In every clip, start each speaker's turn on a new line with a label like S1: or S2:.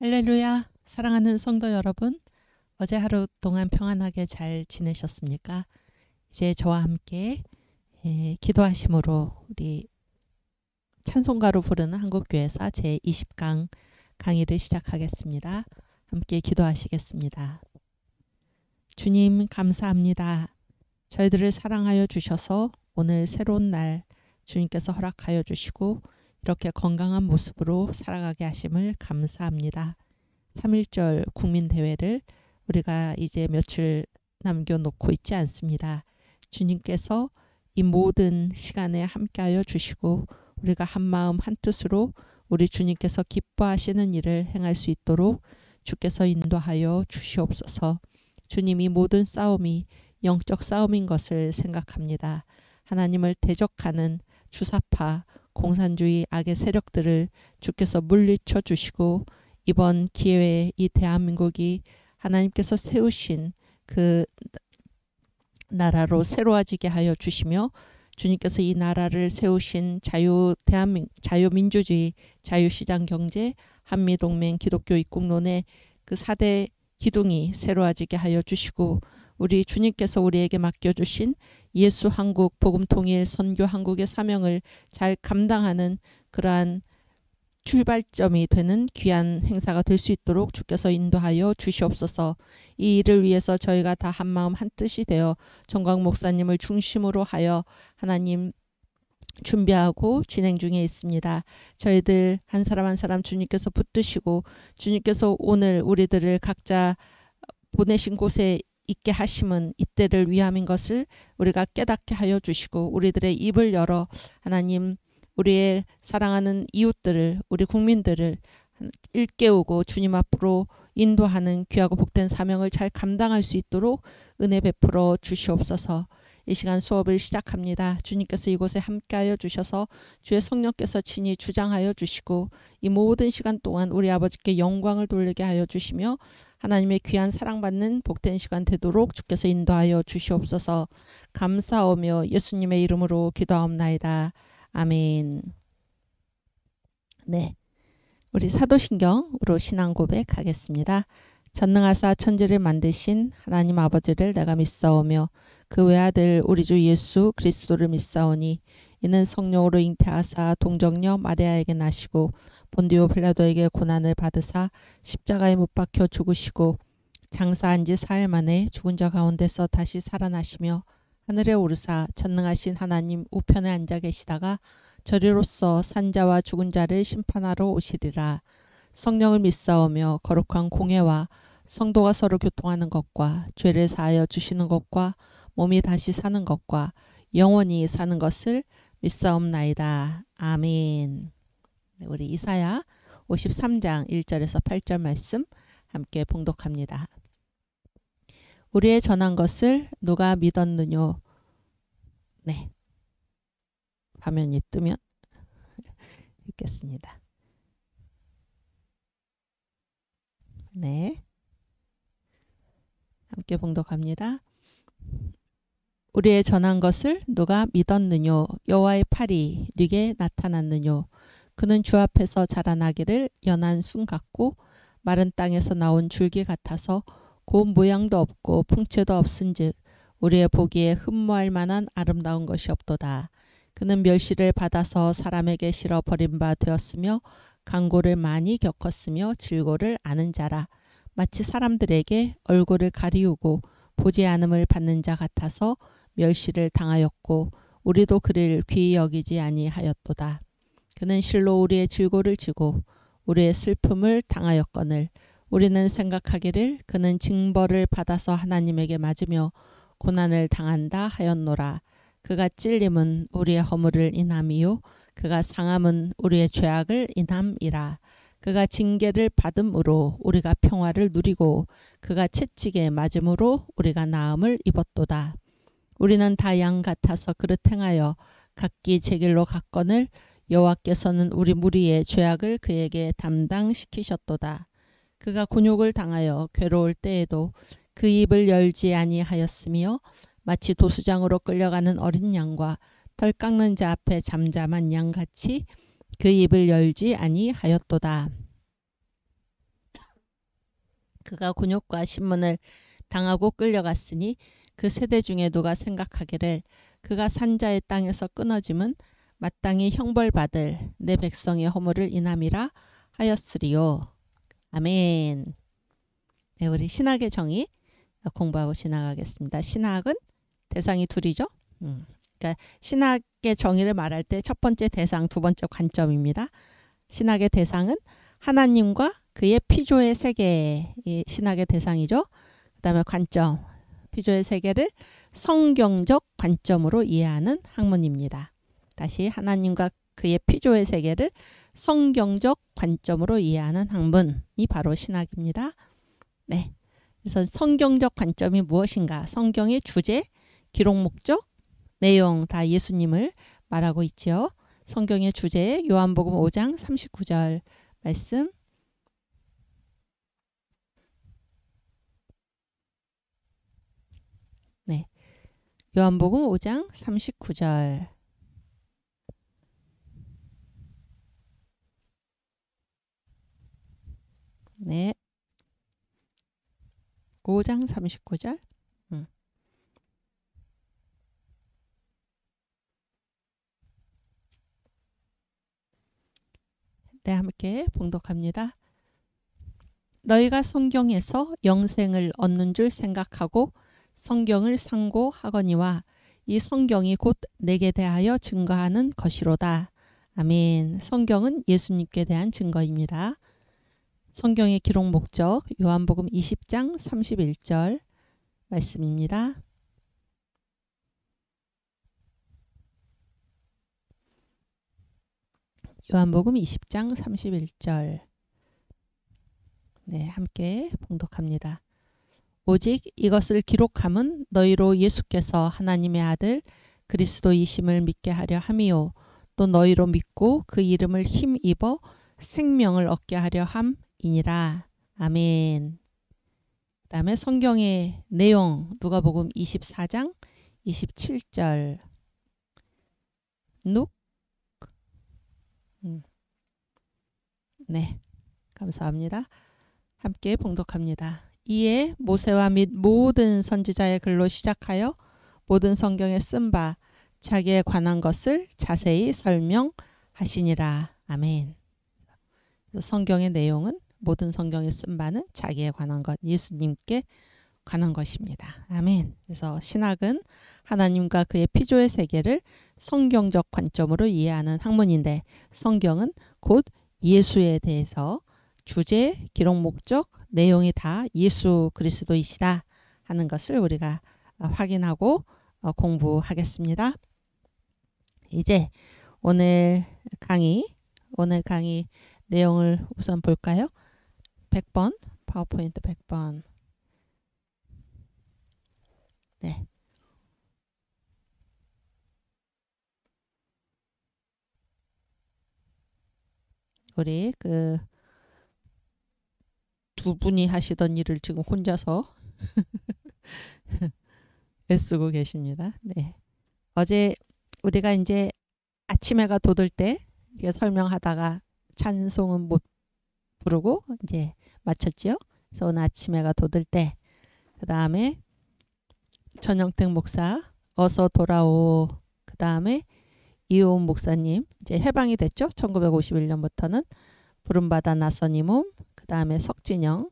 S1: 할렐루야, 사랑하는 성도 여러분, 어제 하루 동안 평안하게 잘 지내셨습니까? 이제 저와 함께 기도하심으로 우리 찬송가로 부르는 한국교회사 제20강 강의를 시작하겠습니다. 함께 기도하시겠습니다. 주님 감사합니다. 저희들을 사랑하여 주셔서 오늘 새로운 날 주님께서 허락하여 주시고 이렇게 건강한 모습으로 살아가게 하심을 감사합니다. 3.1절 국민대회를 우리가 이제 며칠 남겨놓고 있지 않습니다. 주님께서 이 모든 시간에 함께하여 주시고 우리가 한마음 한뜻으로 우리 주님께서 기뻐하시는 일을 행할 수 있도록 주께서 인도하여 주시옵소서. 주님이 모든 싸움이 영적 싸움인 것을 생각합니다. 하나님을 대적하는 주사파 공산주의 악의 세력들을 주께서 물리쳐 주시고 이번 기회에 이 대한민국이 하나님께서 세우신 그 나라로 새로워지게 하여 주시며 주님께서 이 나라를 세우신 자유민주주의, 자유시장 경제, 한미동맹, 기독교 입국론의 그 4대 기둥이 새로워지게 하여 주시고 우리 주님께서 우리에게 맡겨주신 예수 한국 복음통일 선교 한국의 사명을 잘 감당하는 그러한 출발점이 되는 귀한 행사가 될 수 있도록 주께서 인도하여 주시옵소서. 이 일을 위해서 저희가 다 한마음 한뜻이 되어 정광 목사님을 중심으로 하여 하나님 준비하고 진행 중에 있습니다. 저희들 한 사람 한 사람 주님께서 붙드시고 주님께서 오늘 우리들을 각자 보내신 곳에 있게 하심은 이때를 위함인 것을 우리가 깨닫게 하여 주시고 우리들의 입을 열어 하나님 우리의 사랑하는 이웃들을 우리 국민들을 일깨우고 주님 앞으로 인도하는 귀하고 복된 사명을 잘 감당할 수 있도록 은혜 베풀어 주시옵소서. 이 시간 수업을 시작합니다. 주님께서 이곳에 함께하여 주셔서 주의 성령께서 친히 주장하여 주시고 이 모든 시간 동안 우리 아버지께 영광을 돌리게 하여 주시며 하나님의 귀한 사랑받는 복된 시간 되도록 주께서 인도하여 주시옵소서. 감사하며 예수님의 이름으로 기도하옵나이다. 아멘. 네, 우리 사도신경으로 신앙 고백하겠습니다. 전능하사 천지를 만드신 하나님 아버지를 내가 믿사오며 그 외아들 우리 주 예수 그리스도를 믿사오니 이는 성령으로 잉태하사 동정녀 마리아에게 나시고 본디오 빌라도에게 고난을 받으사 십자가에 못 박혀 죽으시고 장사한 지 사흘 만에 죽은 자 가운데서 다시 살아나시며 하늘에 오르사 전능하신 하나님 우편에 앉아 계시다가 저리로서 산자와 죽은 자를 심판하러 오시리라. 성령을 믿사오며 거룩한 공회와 성도가 서로 교통하는 것과 죄를 사하여 주시는 것과 몸이 다시 사는 것과 영원히 사는 것을 믿사옵나이다. 아멘. 우리 이사야 53장 1절에서 8절 말씀 함께 봉독합니다. 우리의 전한 것을 누가 믿었느뇨? 네, 화면이 뜨면 읽겠습니다. 네, 함께 봉독합니다. 우리의 전한 것을 누가 믿었느뇨? 여호와의 팔이 네게 나타났느뇨? 그는 주 앞에서 자라나기를 연한 순 같고 마른 땅에서 나온 줄기 같아서 고운 모양도 없고 풍채도 없은즉 우리의 보기에 흠모할 만한 아름다운 것이 없도다. 그는 멸시를 받아서 사람에게 실어 버린 바 되었으며 강고를 많이 겪었으며 질고를 아는 자라. 마치 사람들에게 얼굴을 가리우고 보지 않음을 받는 자 같아서 멸시를 당하였고 우리도 그를 귀히 여기지 아니하였도다. 그는 실로 우리의 질고를 지고 우리의 슬픔을 당하였거늘 우리는 생각하기를 그는 징벌을 받아서 하나님에게 맞으며 고난을 당한다 하였노라. 그가 찔림은 우리의 허물을 인함이요 그가 상함은 우리의 죄악을 인함이라. 그가 징계를 받음으로 우리가 평화를 누리고 그가 채찍에 맞음으로 우리가 나음을 입었도다. 우리는 다 양 같아서 그릇 행하여 각기 제 길로 갔거늘 여호와께서는 우리 무리의 죄악을 그에게 담당시키셨도다. 그가 곤욕을 당하여 괴로울 때에도 그 입을 열지 아니하였으며 마치 도수장으로 끌려가는 어린 양과 털 깎는 자 앞에 잠잠한 양같이 그 입을 열지 아니하였도다. 그가 곤욕과 신문을 당하고 끌려갔으니 그 세대 중에 누가 생각하기를 그가 산자의 땅에서 끊어짐은 마땅히 형벌받을 내 백성의 허물을 인함이라 하였으리요. 아멘. 네, 우리 신학의 정의 공부하고 지나가겠습니다. 신학은 대상이 둘이죠. 그러니까 신학의 정의를 말할 때 첫 번째 대상, 두 번째 관점입니다. 신학의 대상은 하나님과 그의 피조의 세계, 이 신학의 대상이죠. 그 다음에 관점, 피조의 세계를 성경적 관점으로 이해하는 학문입니다. 다시 하나님과 그의 피조의 세계를 성경적 관점으로 이해하는 학문이 바로 신학입니다. 네, 그래서 성경적 관점이 무엇인가? 성경의 주제, 기록 목적, 내용 다 예수님을 말하고 있지요. 성경의 주제 요한복음 5장 39절 말씀. 네, 요한복음 5장 39절. 네, 5장 39절. 네, 함께 봉독합니다. 너희가 성경에서 영생을 얻는 줄 생각하고 성경을 상고하거니와 이 성경이 곧 내게 대하여 증거하는 것이로다. 아멘. 성경은 예수님께 대한 증거입니다. 성경의 기록 목적 요한복음 20장 31절 말씀입니다. 요한복음 20장 31절. 네, 함께 봉독합니다. 오직 이것을 기록함은 너희로 예수께서 하나님의 아들 그리스도이심을 믿게 하려 함이요 또 너희로 믿고 그 이름을 힘입어 생명을 얻게 하려 함이니라. 아멘. 그 다음에 성경의 내용 누가복음 24장 27절. 눅. 네, 감사합니다. 함께 봉독합니다. 이에 모세와 및 모든 선지자의 글로 시작하여 모든 성경에 쓴 바 자기에 관한 것을 자세히 설명하시니라. 아멘. 성경의 내용은 모든 성경에 쓴 바는 자기에 관한 것, 예수님께 관한 것입니다. 아멘. 그래서 신학은 하나님과 그의 피조의 세계를 성경적 관점으로 이해하는 학문인데 성경은 곧 예수에 대해서 주제, 기록 목적, 내용이 다 예수 그리스도이시다 하는 것을 우리가 확인하고 공부하겠습니다. 이제 오늘 강의 내용을 우선 볼까요? 100번, 파워포인트 100번. 네. 우리 두 분이 하시던 일을 지금 혼자서 애쓰고 계십니다. 네. 어제 우리가 이제 아침 해가 돋을 때 설명하다가 찬송은 못 부르고 이제 마쳤지요. 그래서 오늘 아침 해가 돋을 때, 그 다음에 전영택 목사 어서 돌아오, 그 다음에 이호은 목사님 이제 해방이 됐죠. 1951년부터는 부름받아 나선이 몸, 그 다음에 석진영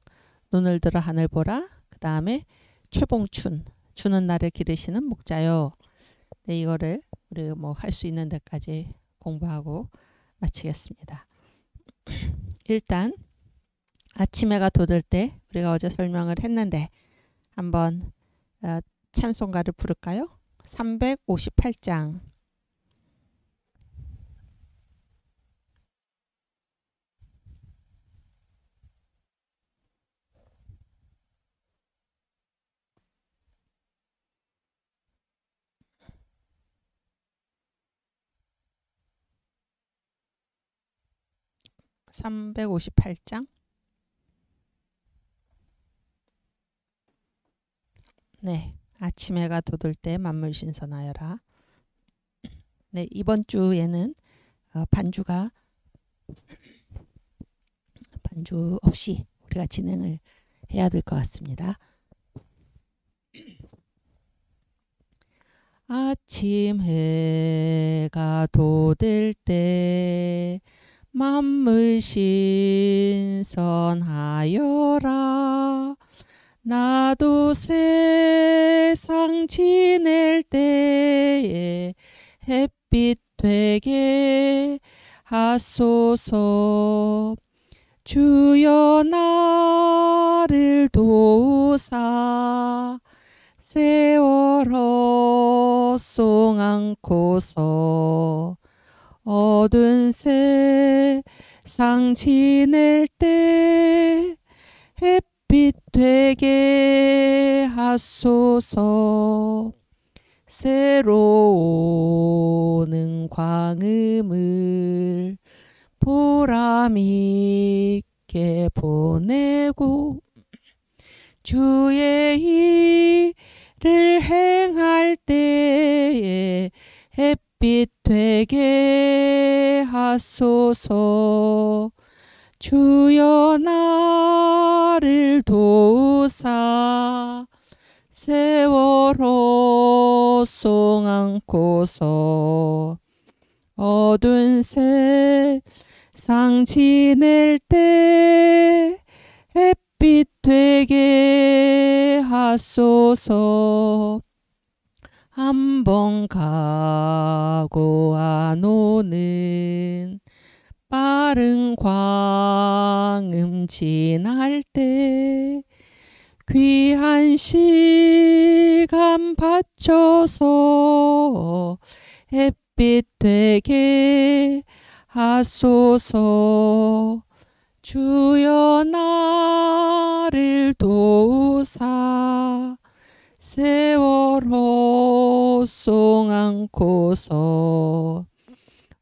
S1: 눈을 들어 하늘 보라, 그 다음에 최봉춘 주는 날을 기르시는 목자요. 네, 이거를 우리 뭐 할 수 있는 데까지 공부하고 마치겠습니다. 일단 아침 해가 돋을 때 우리가 어제 설명을 했는데 한번 찬송가를 부를까요? 358장. 네, 아침 해가 돋을 때 만물 신선하여라. 네, 이번 주에는 반주 없이 우리가 진행을 해야 될 것 같습니다. 아침 해가 돋을 때 만물 신선하여라. 나도 세상 지낼 때에 햇빛 되게 하소서. 주여 나를 도우사 세월호 송 안고서 어두운 세상 지낼 때 햇빛 되게 하소서. 새로 오는 광음을 보람 있게 보내고 주의 일을 행할 때에 햇빛 되게 하소서. 주여 나를 도우사 세월호 송 안고서 어두운 세상 지낼 때 햇빛 되게 하소서. 한 번 가고 안 오는 빠른 광음 지날 때 귀한 시간 바쳐서 햇빛 되게 하소서. 주여 나를 도우사 세월호 송 안고서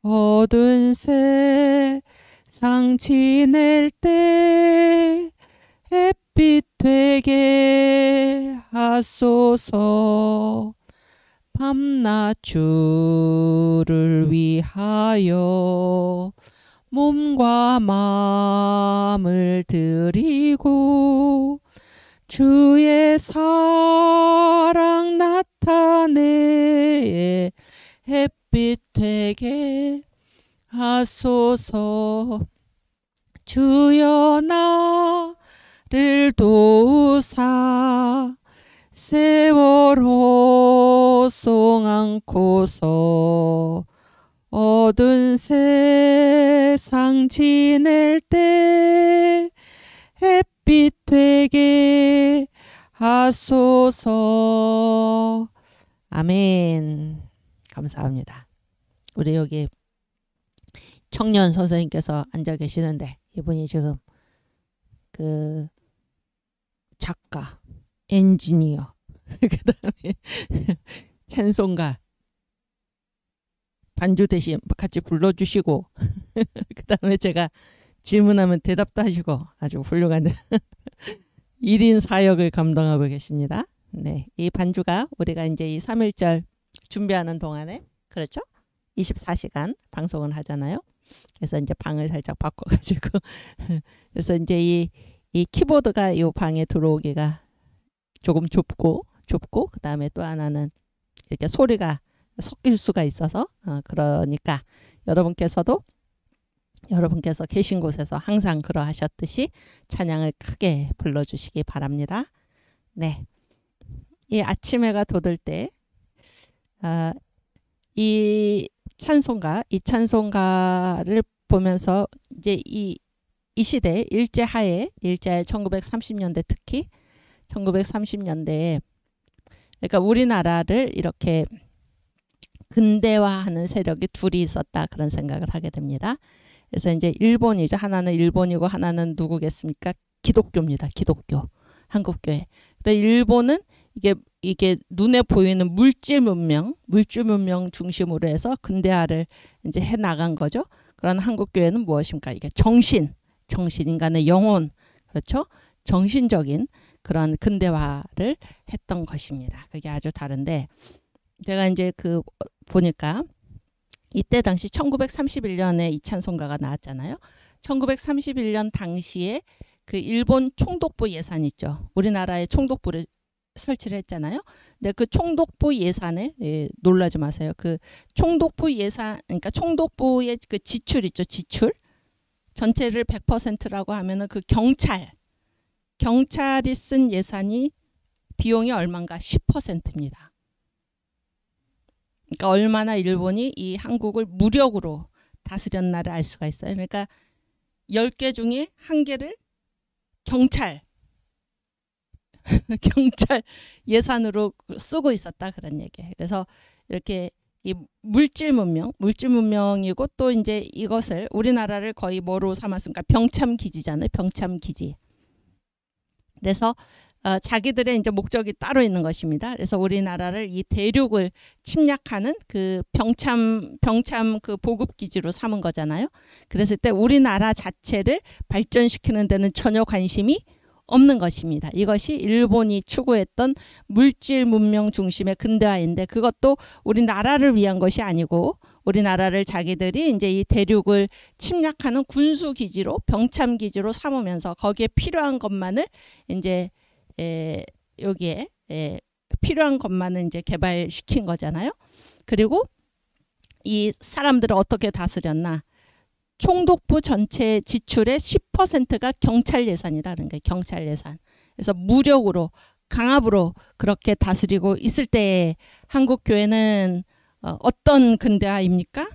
S1: 어두운 세상 지낼 때 햇빛 되게 하소서. 밤낮 주를 위하여 몸과 마음을 드리고 주의 사랑 나타내 햇빛 되게 하소서. 주여 나를 도우사 세월호 송 안고서 어두운 세상 지낼 때 햇빛 되게 하소서. 아멘. 감사합니다. 우리 여기 청년 선생님께서 앉아 계시는데 이분이 지금 그 작가, 엔지니어, 그 다음에 찬송가 반주 대신 같이 불러주시고 그 다음에 제가 질문하면 대답도 하시고 아주 훌륭한 1인 사역을 감당하고 계십니다. 네, 이 반주가 우리가 이제 이 3.1절 준비하는 동안에 그렇죠? 24시간 방송을 하잖아요. 그래서 이제 방을 살짝 바꿔가지고 그래서 이제 이 키보드가 이 방에 들어오기가 조금 좁고 그 다음에 또 하나는 이렇게 소리가 섞일 수가 있어서 그러니까 여러분께서 계신 곳에서 항상 그러하셨듯이 찬양을 크게 불러주시기 바랍니다. 네, 이 아침 해가 돋을 때 이 찬송가를 보면서 이제 이 시대 일제하에 1930년대 특히 1930년대에 그러니까 우리나라를 이렇게 근대화하는 세력이 둘이 있었다 그런 생각을 하게 됩니다. 그래서 이제 일본이죠. 하나는 일본이고 하나는 누구겠습니까? 기독교입니다. 기독교. 한국교회. 근데 일본은 이게 눈에 보이는 물질 문명 중심으로 해서 근대화를 이제 해 나간 거죠. 그러나 한국교회는 무엇입니까? 이게 정신, 인간의 영혼, 그렇죠? 정신적인 그런 근대화를 했던 것입니다. 그게 아주 다른데 제가 이제 보니까 이때 당시 1931년에 이 찬송가가 나왔잖아요. 1931년 당시에 그 일본 총독부 예산 있죠. 우리나라에 총독부를 설치를 했잖아요. 근데 그 총독부 예산에 놀라지 마세요. 그 총독부 예산, 그러니까 총독부의 그 지출 있죠. 지출 전체를 100%라고 하면은 그 경찰이 쓴 예산이 비용이 얼마인가 10%입니다. 그러니까 얼마나 일본이 이 한국을 무력으로 다스렸나를 알 수가 있어요. 그러니까 10개 중에 1개를 경찰 예산으로 쓰고 있었다 그런 얘기예요. 그래서 이렇게 이 물질 문명이고 또 이제 이것을 우리나라를 거의 뭐로 삼았습니까? 병참 기지잖아요. 병참 기지. 그래서 자기들의 이제 목적이 따로 있는 것입니다. 그래서 우리나라를 이 대륙을 침략하는 그 병참 그 보급 기지로 삼은 거잖아요. 그랬을 때 우리나라 자체를 발전시키는 데는 전혀 관심이 없는 것입니다. 이것이 일본이 추구했던 물질 문명 중심의 근대화인데 그것도 우리나라를 위한 것이 아니고 우리나라를 자기들이 이제 이 대륙을 침략하는 군수 기지로 병참 기지로 삼으면서 거기에 필요한 것만을 이제 여기에 필요한 것만을 이제 개발시킨 거잖아요. 그리고 이 사람들을 어떻게 다스렸나? 총독부 전체 지출의 10%가 경찰 예산이다. 그러니까 경찰 예산. 그래서 무력으로 강압으로 그렇게 다스리고 있을 때 한국 교회는 어떤 근대화입니까?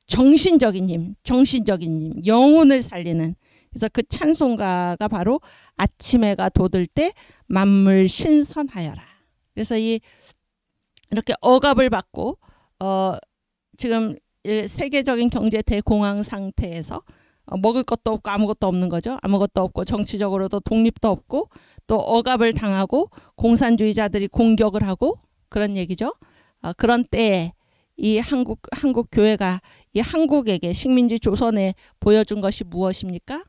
S1: 정신적인 힘, 영혼을 살리는. 그래서 그 찬송가가 바로 아침해가 돋을 때 만물 신선하여라. 그래서 이렇게 억압을 받고 지금 세계적인 경제 대공황 상태에서 먹을 것도 없고 아무것도 없는 거죠. 아무것도 없고 정치적으로도 독립도 없고 또 억압을 당하고 공산주의자들이 공격을 하고 그런 얘기죠. 그런 때에 이 한국 교회가 이 한국에게 식민지 조선에 보여준 것이 무엇입니까?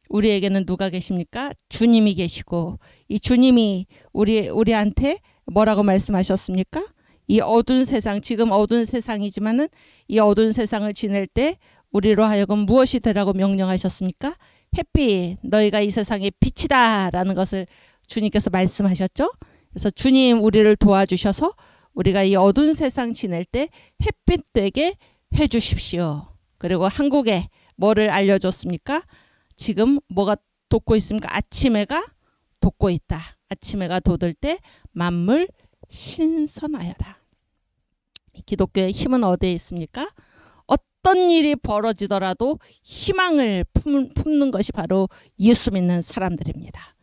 S1: 우리에게는 누가 계십니까? 주님이 계시고 이 주님이 우리한테 뭐라고 말씀하셨습니까? 이 어두운 세상, 지금 어두운 세상이지만은 이 어두운 세상을 지낼 때 우리로 하여금 무엇이 되라고 명령하셨습니까? 햇빛, 너희가 이 세상의 빛이다 라는 것을 주님께서 말씀하셨죠. 그래서 주님 우리를 도와주셔서 우리가 이 어두운 세상 지낼 때 햇빛 되게 해주십시오. 그리고 한국에 뭐를 알려줬습니까? 지금 뭐가 돋고 있습니까? 아침해가 돋고 있다. 아침해가 돋을 때 만물 신선하여라. 기독교의 힘은 어디에 있습니까? 어떤 일이 벌어지더라도 희망을 품는 것이 바로 예수 믿는 사람들입니다.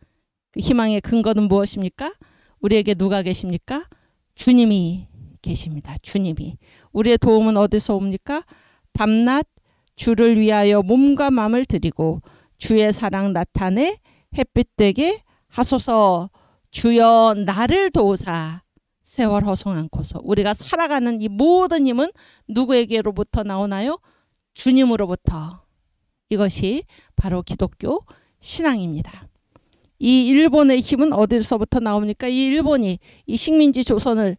S1: 그 희망의 근거는 무엇입니까? 우리에게 누가 계십니까? 주님이 계십니다. 주님이. 우리의 도움은 어디서 옵니까? 밤낮 주를 위하여 몸과 마음을 드리고 주의 사랑 나타내 햇빛 되게 하소서. 주여 나를 도우사 세월 허송 않고서. 우리가 살아가는 이 모든 힘은 누구에게로부터 나오나요? 주님으로부터. 이것이 바로 기독교 신앙입니다. 이 일본의 힘은 어디서부터 나옵니까? 이 일본이 이 식민지 조선을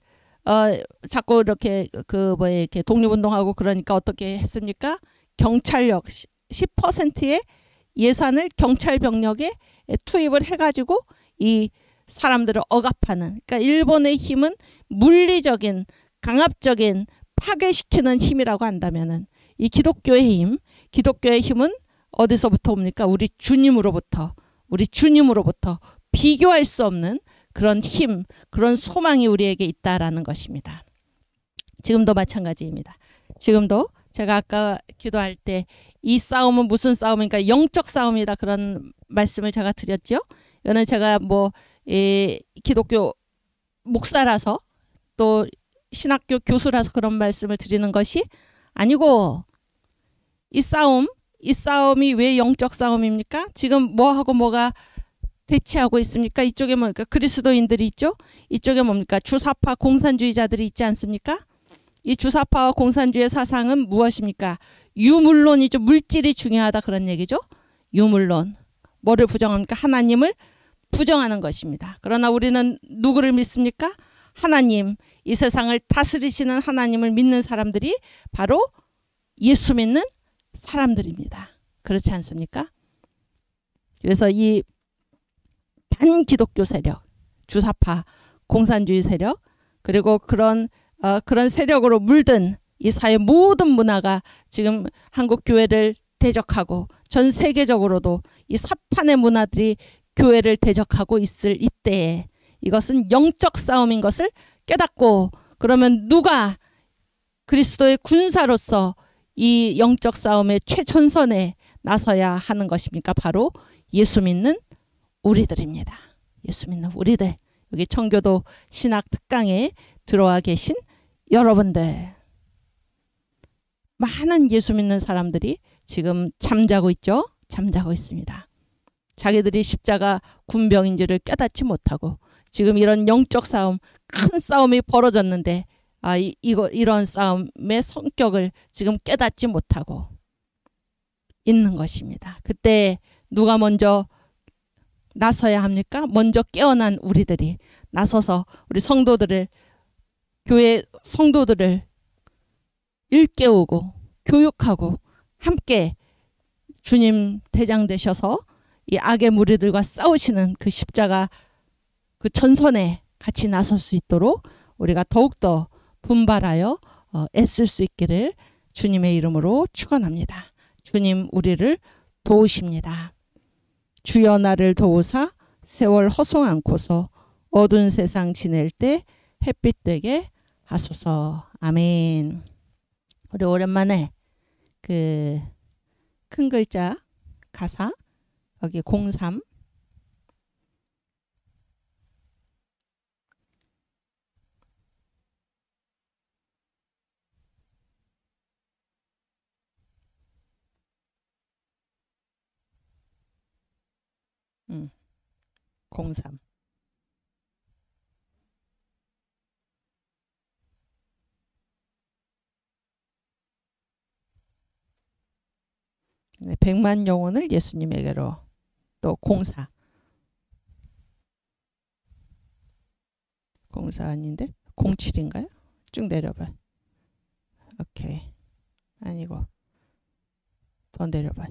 S1: 자꾸 이렇게 이렇게 독립운동하고 그러니까 어떻게 했습니까? 경찰력 10%의 예산을 경찰 병력에 투입을 해가지고 이 사람들을 억압하는. 그러니까 일본의 힘은 물리적인, 강압적인, 파괴시키는 힘이라고 한다면은 이 기독교의 힘은 어디서부터 옵니까? 우리 주님으로부터 비교할 수 없는 그런 힘, 그런 소망이 우리에게 있다라는 것입니다. 지금도 마찬가지입니다. 지금도 제가 아까 기도할 때 이 싸움은 무슨 싸움인가? 영적 싸움이다 그런 말씀을 제가 드렸죠. 이거는 제가 기독교 목사라서 또 신학교 교수라서 그런 말씀을 드리는 것이 아니고 이 싸움이 왜 영적 싸움입니까? 지금 뭐하고 뭐가 대치하고 있습니까? 이쪽에 뭡니까? 그리스도인들이 있죠. 이쪽에 뭡니까? 주사파 공산주의자들이 있지 않습니까? 이 주사파와 공산주의 사상은 무엇입니까? 유물론이죠. 물질이 중요하다 그런 얘기죠. 유물론. 뭐를 부정합니까? 하나님을 부정하는 것입니다. 그러나 우리는 누구를 믿습니까? 하나님, 이 세상을 다스리시는 하나님을 믿는 사람들이 바로 예수 믿는 사람들입니다. 그렇지 않습니까? 그래서 이 반기독교 세력, 주사파, 공산주의 세력, 그리고 그런 세력으로 물든 이 사회 모든 문화가 지금 한국 교회를 대적하고 전 세계적으로도 이 사탄의 문화들이 교회를 대적하고 있을 이때에 이것은 영적 싸움인 것을 깨닫고, 그러면 누가 그리스도의 군사로서 이 영적 싸움의 최전선에 나서야 하는 것입니까? 바로 예수 믿는 우리들입니다. 예수 믿는 우리들. 여기 청교도 신학 특강에 들어와 계신 여러분들, 많은 예수 믿는 사람들이 지금 잠자고 있죠. 잠자고 있습니다. 자기들이 십자가 군병인지를 깨닫지 못하고 지금 이런 영적 싸움, 큰 싸움이 벌어졌는데 이런 싸움의 성격을 지금 깨닫지 못하고 있는 것입니다. 그때 누가 먼저 나서야 합니까? 먼저 깨어난 우리들이 나서서 우리 성도들을, 교회 성도들을 일깨우고 교육하고 함께 주님 대장 되셔서 이 악의 무리들과 싸우시는 그 십자가 그 전선에 같이 나설 수 있도록 우리가 더욱더 분발하여 애쓸 수 있기를 주님의 이름으로 축원합니다. 주님 우리를 도우십니다. 주여 나를 도우사 세월 허송 않고서 어두운 세상 지낼 때 햇빛 되게 하소서. 아멘. 우리 오랜만에 그 큰 글자 가사 여기 03 03 네, 100만 영혼을 예수님에게로. 또 04 아닌데 07인가요? 쭉 내려봐. 오케이. 아니고 더 내려봐.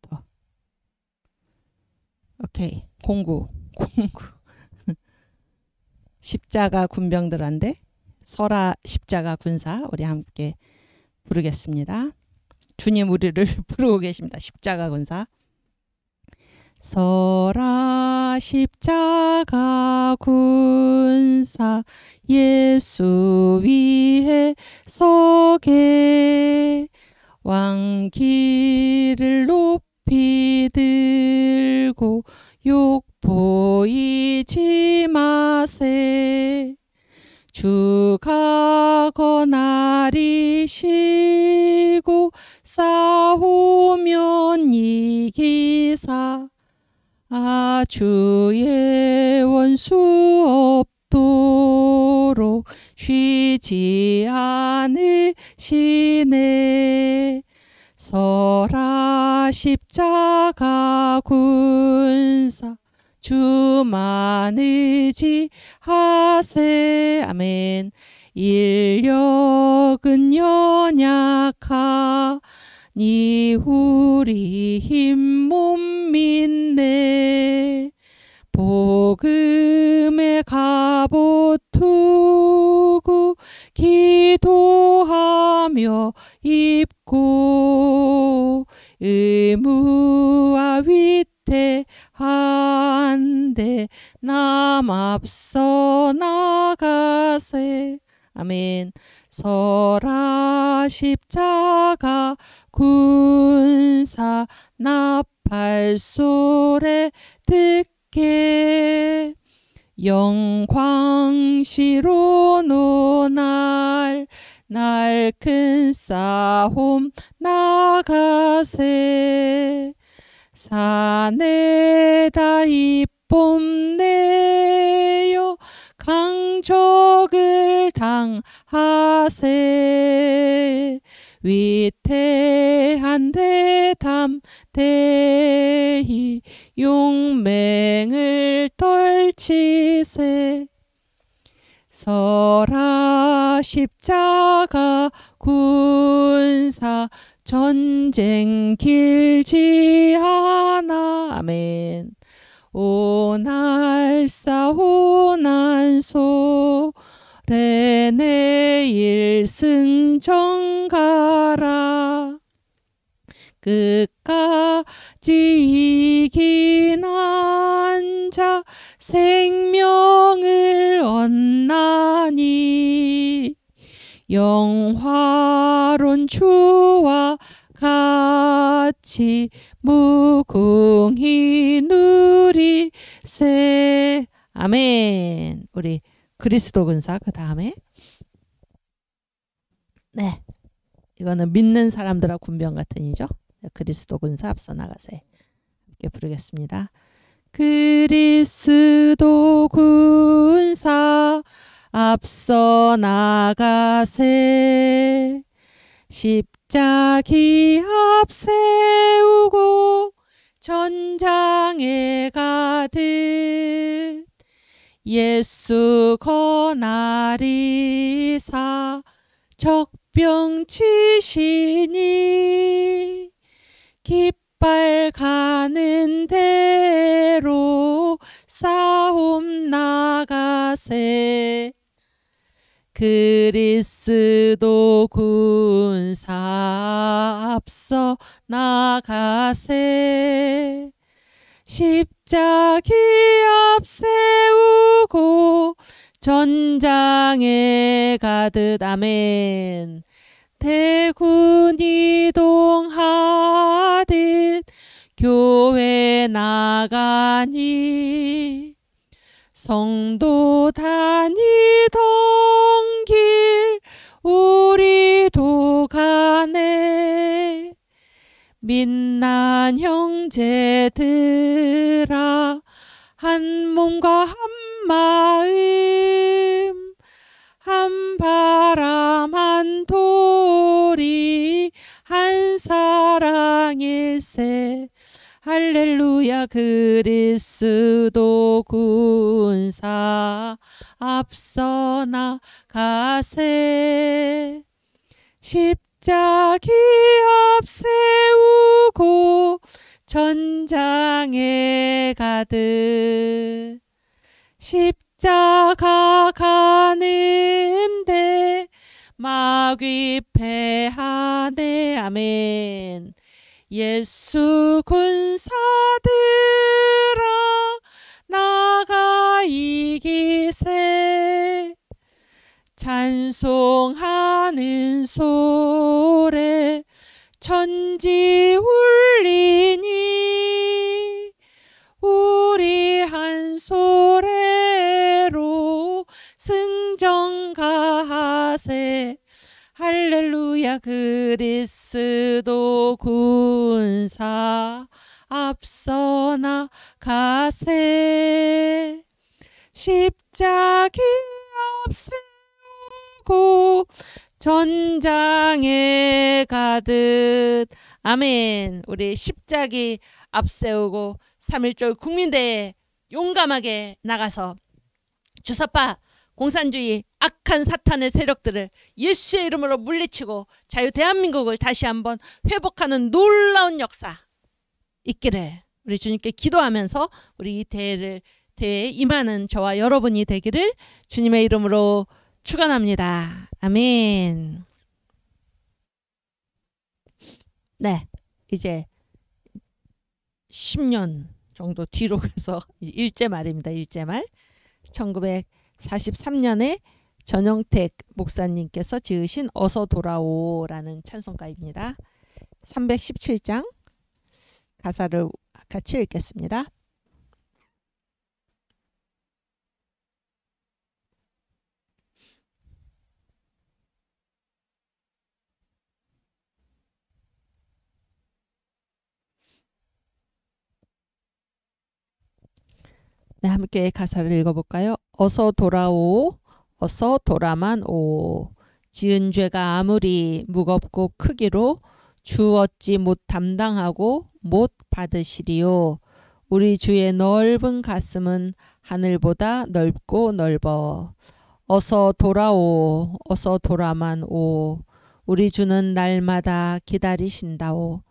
S1: 더. 오케이. 09 십자가 군병들한테 설아 십자가 군사 우리 함께 부르겠습니다. 주님 우리를 부르고 계십니다. 십자가 군사. 설아 십자가 군사 예수 위에 서게 왕기를 높이 들고 욕 보이지 마세. 주가 거나리시고 싸우면 이기사 주의 원수 없도록 쉬지 않으시네. 설아 십자가 군사 주만 의지하세. 아멘. 인력은 연약하니 우리 힘 못 믿네. 복음의 갑옷 두고 기도하며 입고 의무와 위태한데 남 앞서 나가세. 아멘. 설아 십자가 군사 나팔 소리 듣게 영광시로 날 큰 싸움 나가세. 산에다 입뽐내요 강적을 당하세. 위태한 대담대히 용맹을 떨치세. 설아 십자가 군사 전쟁 길지 않아. 아멘. 오날싸오난소래 내일 승정 가라. 끝까지 이기는 자 생명을 얻나니 영화로운 주와 같이 무궁히 누리세. 아멘. 우리 그리스도 근사 그 다음에 네, 이거는 믿는 사람들아 군병 같으니죠. 그리스도 근사 앞서 나가세. 함께 부르겠습니다. 그리스도 군사 앞서 나가세. 십자기 앞세우고 전장에 가듯 예수 권하리사 적병 치시니 깃발 가는 대로 싸움 나가세. 그리스도 군사 앞서 나가세. 십자기 앞세우고 전장에 가듯. 아멘. 대군 이동하듯 교회 나가니 성도 다니던 길 우리도 가네. 민난 형제들아 한 몸과 한 마음 한 바람 한 도리 한 사랑일세. 할렐루야. 그리스도 군사 앞서 나가세. 십자기 앞세우고 전장에 가듯 십자가 가는데 마귀 패하네. 아멘. 예수 군사들아 나가 이기세. 찬송하는 소리 천지 울리니 우리 한 소리로 승전가하세. 할렐루야. 그리스도 군사 앞서 나가세. 십자기 앞세우고 전장에 가듯. 아멘. 우리 십자기 앞세우고 3.1절 국민대회에 용감하게 나가서 주사파 공산주의 악한 사탄의 세력들을 예수의 이름으로 물리치고 자유 대한민국을 다시 한번 회복하는 놀라운 역사 있기를 우리 주님께 기도하면서 우리 이 대회에 임하는 저와 여러분이 되기를 주님의 이름으로 축원합니다. 아멘. 네, 이제 10년 정도 뒤로 가서 일제 말입니다. 일제 말 1943년에 전영택 목사님께서 지으신 어서 돌아오라는 찬송가입니다. 317장 가사를 같이 읽겠습니다. 네, 함께 가사를 읽어볼까요? 어서 돌아오, 어서 돌아만 오. 지은 죄가 아무리 무겁고 크기로 주 어찌 못 담당하고 못 받으시리요. 우리 주의 넓은 가슴은 하늘보다 넓고 넓어. 어서 돌아오, 어서 돌아만 오. 우리 주는 날마다 기다리신다오.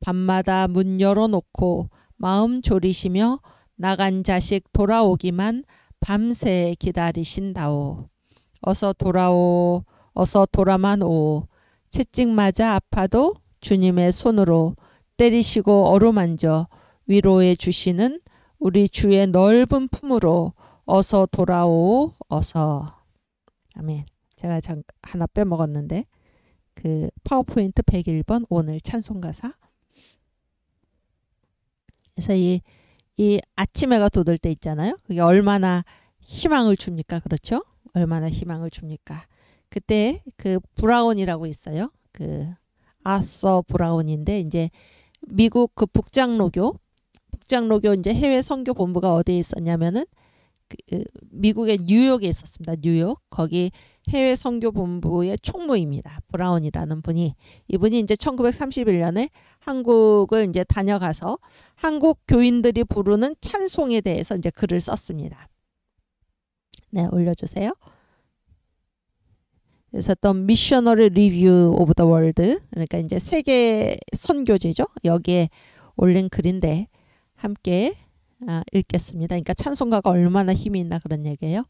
S1: 밤마다 문 열어놓고 마음 졸이시며 나간 자식 돌아오기만 밤새 기다리신다오. 어서 돌아오. 어서 돌아만 오. 채찍 맞아 아파도 주님의 손으로 때리시고 어루만져 위로해 주시는 우리 주의 넓은 품으로 어서 돌아오. 어서. 아멘. 제가 하나 빼먹었는데 그 파워포인트 101번 오늘 찬송가사. 그래서 이 아침 해가 돋을 때 있잖아요. 그게 얼마나 희망을 줍니까? 그렇죠? 얼마나 희망을 줍니까? 그때 그 브라운이라고 있어요. 그 아서 브라운인데 이제 미국 그 북장로교 이제 해외 선교 본부가 어디에 있었냐면은 그 미국의 뉴욕에 있었습니다. 뉴욕. 거기 해외 선교 본부의 총무입니다. 브라운이라는 분이. 이분이 이제 1931년에 한국을 이제 다녀가서 한국 교인들이 부르는 찬송에 대해서 이제 글을 썼습니다. 네, 올려주세요. 그래서 또 Missionary Review of the World, 그러니까 이제 세계 선교지죠. 여기에 올린 글인데 함께 읽겠습니다. 그러니까 찬송가가 얼마나 힘이 있나 그런 얘기예요.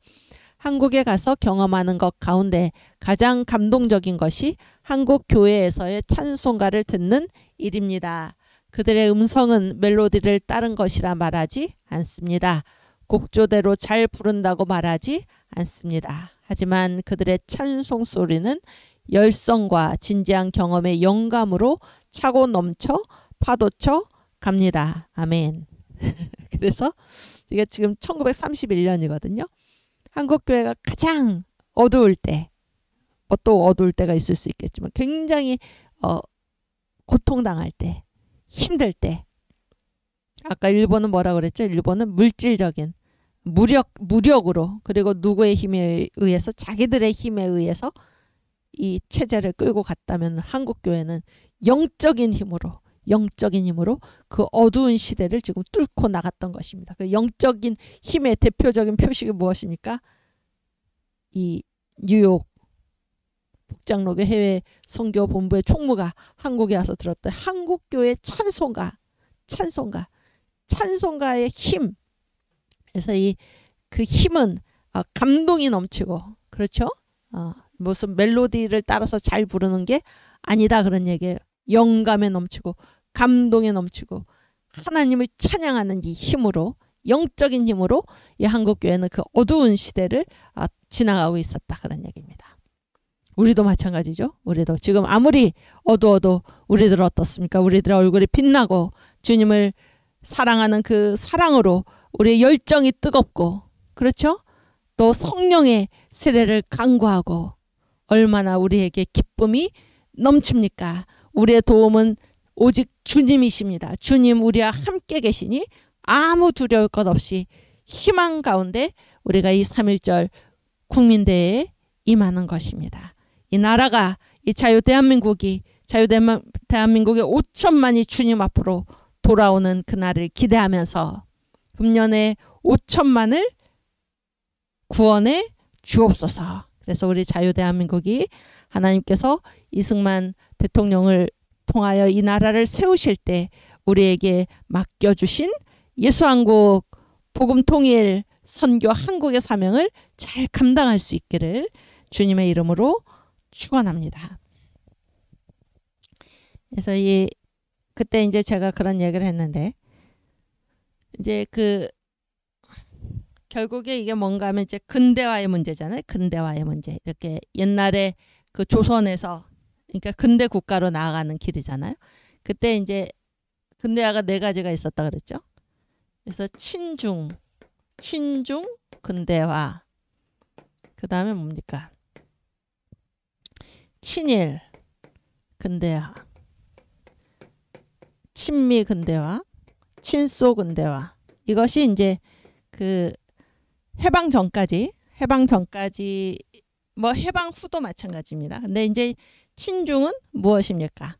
S1: 한국에 가서 경험하는 것 가운데 가장 감동적인 것이 한국 교회에서의 찬송가를 듣는 일입니다. 그들의 음성은 멜로디를 따른 것이라 말하지 않습니다. 곡조대로 잘 부른다고 말하지 않습니다. 하지만 그들의 찬송 소리는 열성과 진지한 경험의 영감으로 차고 넘쳐 파도쳐 갑니다. 아멘. 그래서 이게 지금 1931년이거든요. 한국교회가 가장 어두울 때, 또 어두울 때가 있을 수 있겠지만 굉장히 고통당할 때, 힘들 때, 아까 일본은 뭐라 그랬죠? 일본은 물질적인 무력으로, 그리고 누구의 힘에 의해서, 자기들의 힘에 의해서 이 체제를 끌고 갔다면 한국교회는 영적인 힘으로 그 어두운 시대를 지금 뚫고 나갔던 것입니다. 그 영적인 힘의 대표적인 표식이 무엇입니까? 이 뉴욕 북장로교 해외 선교 본부의 총무가 한국에 와서 들었던 한국교회 찬송가의 힘. 그래서 그 힘은 감동이 넘치고, 그렇죠? 무슨 멜로디를 따라서 잘 부르는 게 아니다 그런 얘기예요. 영감에 넘치고 감동에 넘치고 하나님을 찬양하는 이 힘으로, 영적인 힘으로 이 한국교회는 그 어두운 시대를 지나가고 있었다 그런 얘기입니다. 우리도 마찬가지죠. 우리도 지금 아무리 어두워도 우리들 어떻습니까? 우리들의 얼굴이 빛나고 주님을 사랑하는 그 사랑으로 우리의 열정이 뜨겁고, 그렇죠? 또 성령의 세례를 간구하고 얼마나 우리에게 기쁨이 넘칩니까? 우리의 도움은 오직 주님이십니다. 주님 우리와 함께 계시니 아무 두려울 것 없이 희망 가운데 우리가 이 3.1절 국민대회에 임하는 것입니다. 이 나라가, 이 자유대한민국의 5천만이 주님 앞으로 돌아오는 그날을 기대하면서 금년에 5천만을 구원해 주옵소서. 그래서 우리 자유대한민국이 하나님께서 이승만 대통령을 통하여 이 나라를 세우실 때 우리에게 맡겨주신 예수한국 복음통일 선교 한국의 사명을 잘 감당할 수 있기를 주님의 이름으로 축원합니다. 그래서 그때 이제 제가 그런 얘기를 했는데, 이제 결국에 이게 뭔가 하면 이제 근대화의 문제잖아요. 근대화의 문제. 이렇게 옛날에 그 조선에서, 그러니까 근대 국가로 나아가는 길이잖아요. 그때 이제 근대화가 4가지가 있었다 그랬죠. 그래서 친중 근대화. 그 다음에 뭡니까? 친일 근대화, 친미 근대화, 친소 근대화. 이것이 이제 그 해방 전까지 뭐 해방 후도 마찬가지입니다. 근데 이제 친중은 무엇입니까?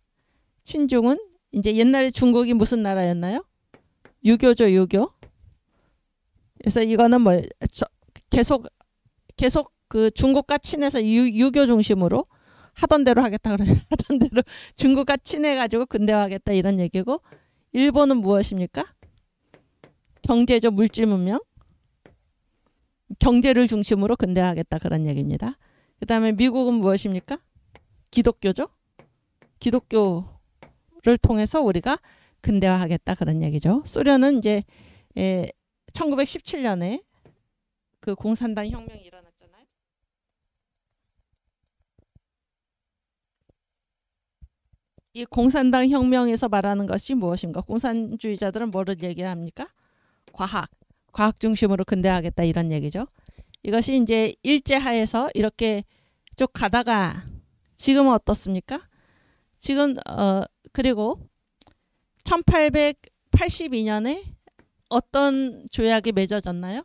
S1: 친중은 이제 옛날에 중국이 무슨 나라였나요? 유교죠, 유교. 그래서 이거는 뭐 계속 그 중국과 친해서 유교 중심으로 하던 대로 하겠다 그러죠. 하던 대로 중국과 친해가지고 근대화하겠다 이런 얘기고, 일본은 무엇입니까? 경제적 물질 문명. 경제를 중심으로 근대화하겠다 그런 얘기입니다. 그 다음에 미국은 무엇입니까? 기독교죠. 기독교를 통해서 우리가 근대화하겠다 그런 얘기죠. 소련은 이제 1917년에 그 공산당 혁명이 일어났잖아요. 이 공산당 혁명에서 말하는 것이 무엇인가? 공산주의자들은 뭐를 얘기를 합니까? 과학 중심으로 근대화하겠다 이런 얘기죠. 이것이 이제 일제하에서 이렇게 쭉 가다가 지금은 어떻습니까? 지금 그리고 1882년에 어떤 조약이 맺어졌나요?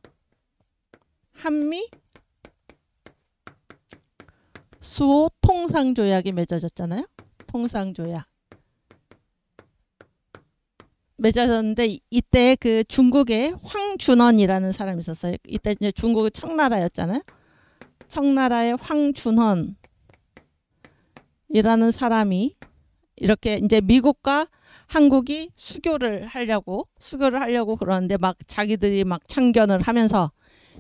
S1: 한미 수호 통상조약이 맺어졌잖아요. 통상조약 맺어졌는데 이때 그 중국에 황준헌이라는 사람이 있었어요. 이때 이제 중국의 청나라였잖아요. 청나라의 황준헌이라는 사람이 이렇게 이제 미국과 한국이 수교를 하려고 그러는데 막 자기들이 막 참견을 하면서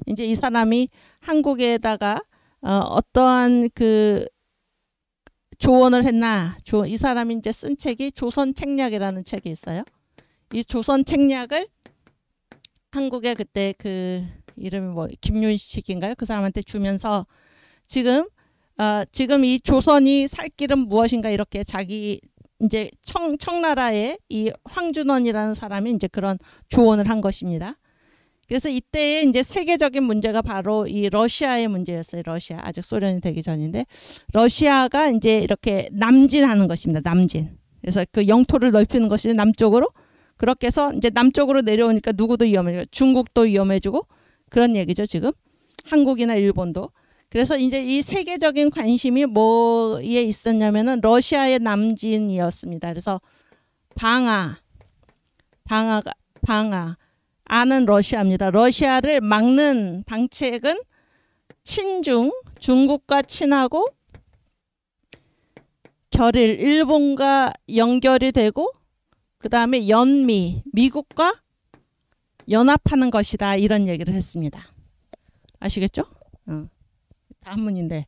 S1: 이제 이 사람이 한국에다가 어떠한 그 조언을 했나? 이 사람이 이제 쓴 책이 조선책략이라는 책이 있어요. 이 조선책략을 한국에 그때 그 이름이 뭐 김윤식인가요? 그 사람한테 주면서 지금 이 조선이 살 길은 무엇인가 이렇게 자기 이제 청나라의 이 황준헌이라는 사람이 이제 그런 조언을 한 것입니다. 그래서 이때 이제 세계적인 문제가 바로 이 러시아의 문제였어요. 러시아 아직 소련이 되기 전인데 러시아가 이제 이렇게 남진하는 것입니다. 남진. 그래서 그 영토를 넓히는 것이 남쪽으로 그렇게 해서 이제 남쪽으로 내려오니까 누구도 위험해지고 중국도 위험해지고 그런 얘기죠. 지금 한국이나 일본도. 그래서 이제 이 세계적인 관심이 뭐에 있었냐면은 러시아의 남진이었습니다. 그래서 아는 러시아입니다. 러시아를 막는 방책은 중국과 친하고 결일, 일본과 연결이 되고 그 다음에 미국과 연합하는 것이다 이런 얘기를 했습니다. 아시겠죠? 한문인데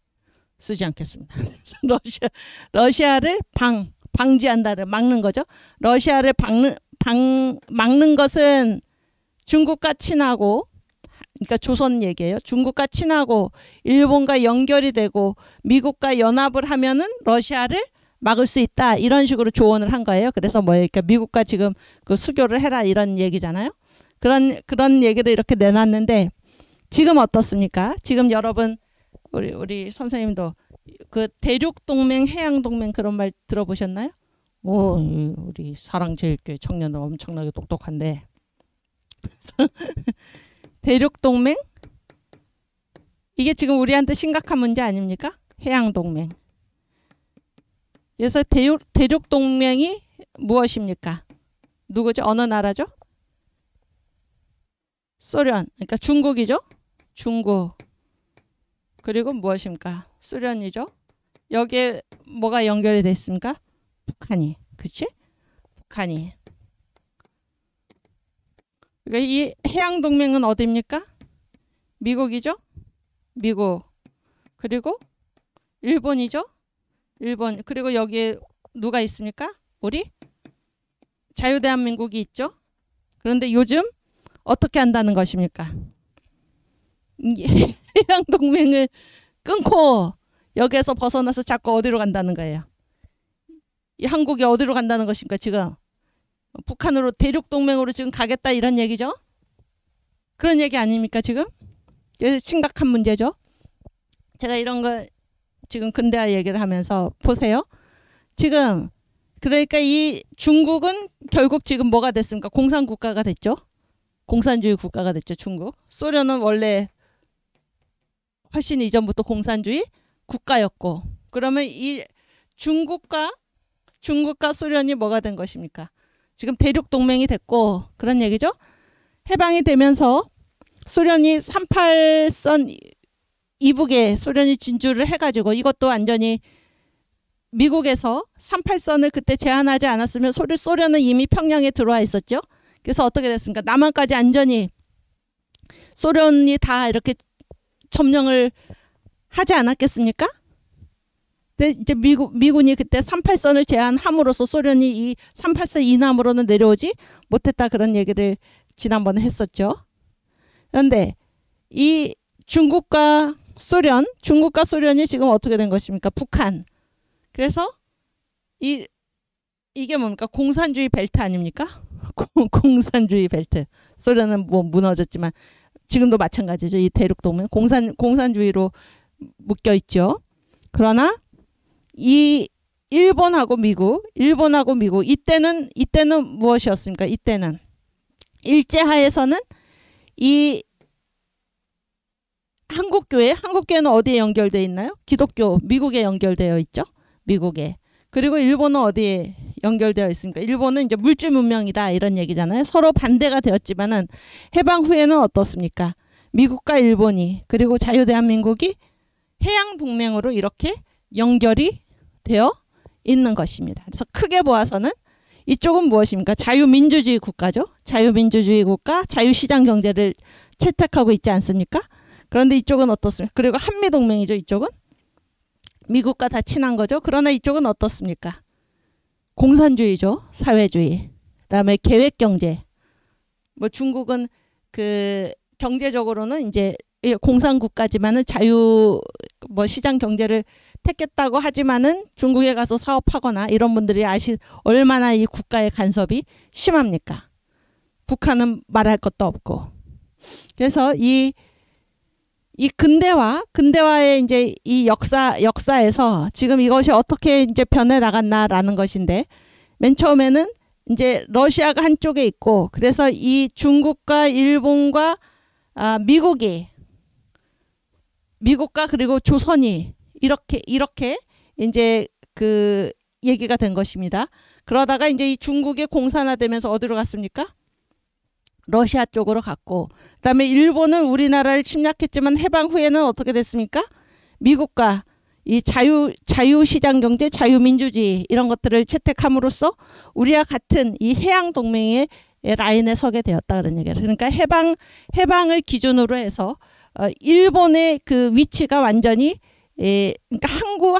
S1: 쓰지 않겠습니다. 러시아를 방지한다를 막는 거죠. 러시아를 막는 것은 중국과 친하고 그러니까 조선 얘기예요. 중국과 친하고 일본과 연결이 되고 미국과 연합을 하면은 러시아를 막을 수 있다 이런 식으로 조언을 한 거예요. 그래서 그러니까 미국과 지금 그 수교를 해라 이런 얘기잖아요. 그런 얘기를 이렇게 내놨는데 지금 어떻습니까? 지금 여러분 우리 선생님도 그 대륙동맹, 해양동맹 그런 말 들어보셨나요? 우리 사랑제일교회 청년들 엄청나게 똑똑한데 대륙동맹 이게 지금 우리한테 심각한 문제 아닙니까? 해양동맹. 그래서 대륙동맹이 무엇입니까? 누구죠? 어느 나라죠? 소련. 그러니까 중국이죠? 중국. 그리고 무엇입니까? 소련이죠? 여기에 뭐가 연결이 돼 있습니까? 북한이. 그치? 북한이. 그러니까 이 해양동맹은 어디입니까? 미국이죠? 미국. 그리고 일본이죠? 일본. 그리고 여기에 누가 있습니까? 우리 자유대한민국이 있죠? 그런데 요즘 어떻게 한다는 것입니까? 해양동맹을 끊고 여기에서 벗어나서 자꾸 어디로 간다는 거예요? 이 한국이 어디로 간다는 것입니까? 지금 북한으로 대륙동맹으로 지금 가겠다 이런 얘기죠? 그런 얘기 아닙니까 지금? 심각한 문제죠. 제가 이런 걸 지금 근대화 얘기를 하면서 보세요. 지금 그러니까 이 중국은 결국 지금 뭐가 됐습니까? 공산국가가 됐죠. 공산주의 국가가 됐죠. 중국. 소련은 원래 훨씬 이전부터 공산주의 국가였고 그러면 이 중국과 소련이 뭐가 된 것입니까? 지금 대륙동맹이 됐고 그런 얘기죠. 해방이 되면서 소련이 38선 이북에 소련이 진주를 해가지고 이것도 완전히 미국에서 38선을 그때 제한하지 않았으면 소련은 이미 평양에 들어와 있었죠. 그래서 어떻게 됐습니까? 남한까지 안전히 소련이 다 이렇게 점령을 하지 않았겠습니까? 근데 이제 미군이 그때 38선을 제한함으로써 소련이 이 38선 이남으로는 내려오지 못했다, 그런 얘기를 지난번에 했었죠. 그런데 이 중국과 소련이 지금 어떻게 된 것입니까? 북한. 그래서 이게 뭡니까? 공산주의 벨트 아닙니까? 공산주의 벨트. 소련은 뭐 무너졌지만 지금도 마찬가지죠. 이 대륙동맹 공산주의로 묶여 있죠. 그러나 이 일본하고 미국 이때는 무엇이었습니까? 이때는 일제하에서는 이 한국교회는 어디에 연결되어 있나요? 기독교, 미국에 연결되어 있죠. 미국에. 그리고 일본은 어디에 연결되어 있습니까? 일본은 이제 물질 문명이다, 이런 얘기잖아요. 서로 반대가 되었지만은 해방 후에는 어떻습니까? 미국과 일본이, 그리고 자유대한민국이 해양 동맹으로 이렇게 연결이 되어 있는 것입니다. 그래서 크게 보아서는 이쪽은 무엇입니까? 자유민주주의 국가죠. 자유민주주의 국가, 자유시장 경제를 채택하고 있지 않습니까? 그런데 이쪽은 어떻습니까? 그리고 한미동맹이죠. 이쪽은 미국과 다 친한 거죠. 그러나 이쪽은 어떻습니까? 공산주의죠. 사회주의. 그다음에 계획경제. 뭐 중국은 그 경제적으로는 이제 공산국가지만은 시장 경제를 택했다고 하지만은 중국에 가서 사업하거나 이런 분들이 얼마나 이 국가의 간섭이 심합니까? 북한은 말할 것도 없고. 그래서 이 근대화의 이제 이 역사에서 지금 이것이 어떻게 이제 변해 나갔나라는 것인데, 맨 처음에는 이제 러시아가 한쪽에 있고, 그래서 중국과 일본과 미국과 그리고 조선이 이렇게 이제 그 얘기가 된 것입니다. 그러다가 이제 이 중국이 공산화되면서 어디로 갔습니까? 러시아 쪽으로 갔고, 그다음에 일본은 우리나라를 침략했지만 해방 후에는 어떻게 됐습니까? 미국과 이 자유시장 경제, 자유민주주의 이런 것들을 채택함으로써 우리와 같은 이 해양 동맹의 라인에 서게 되었다, 그런 얘기예요. 그러니까 해방을 기준으로 해서 일본의 그 위치가 완전히 그러니까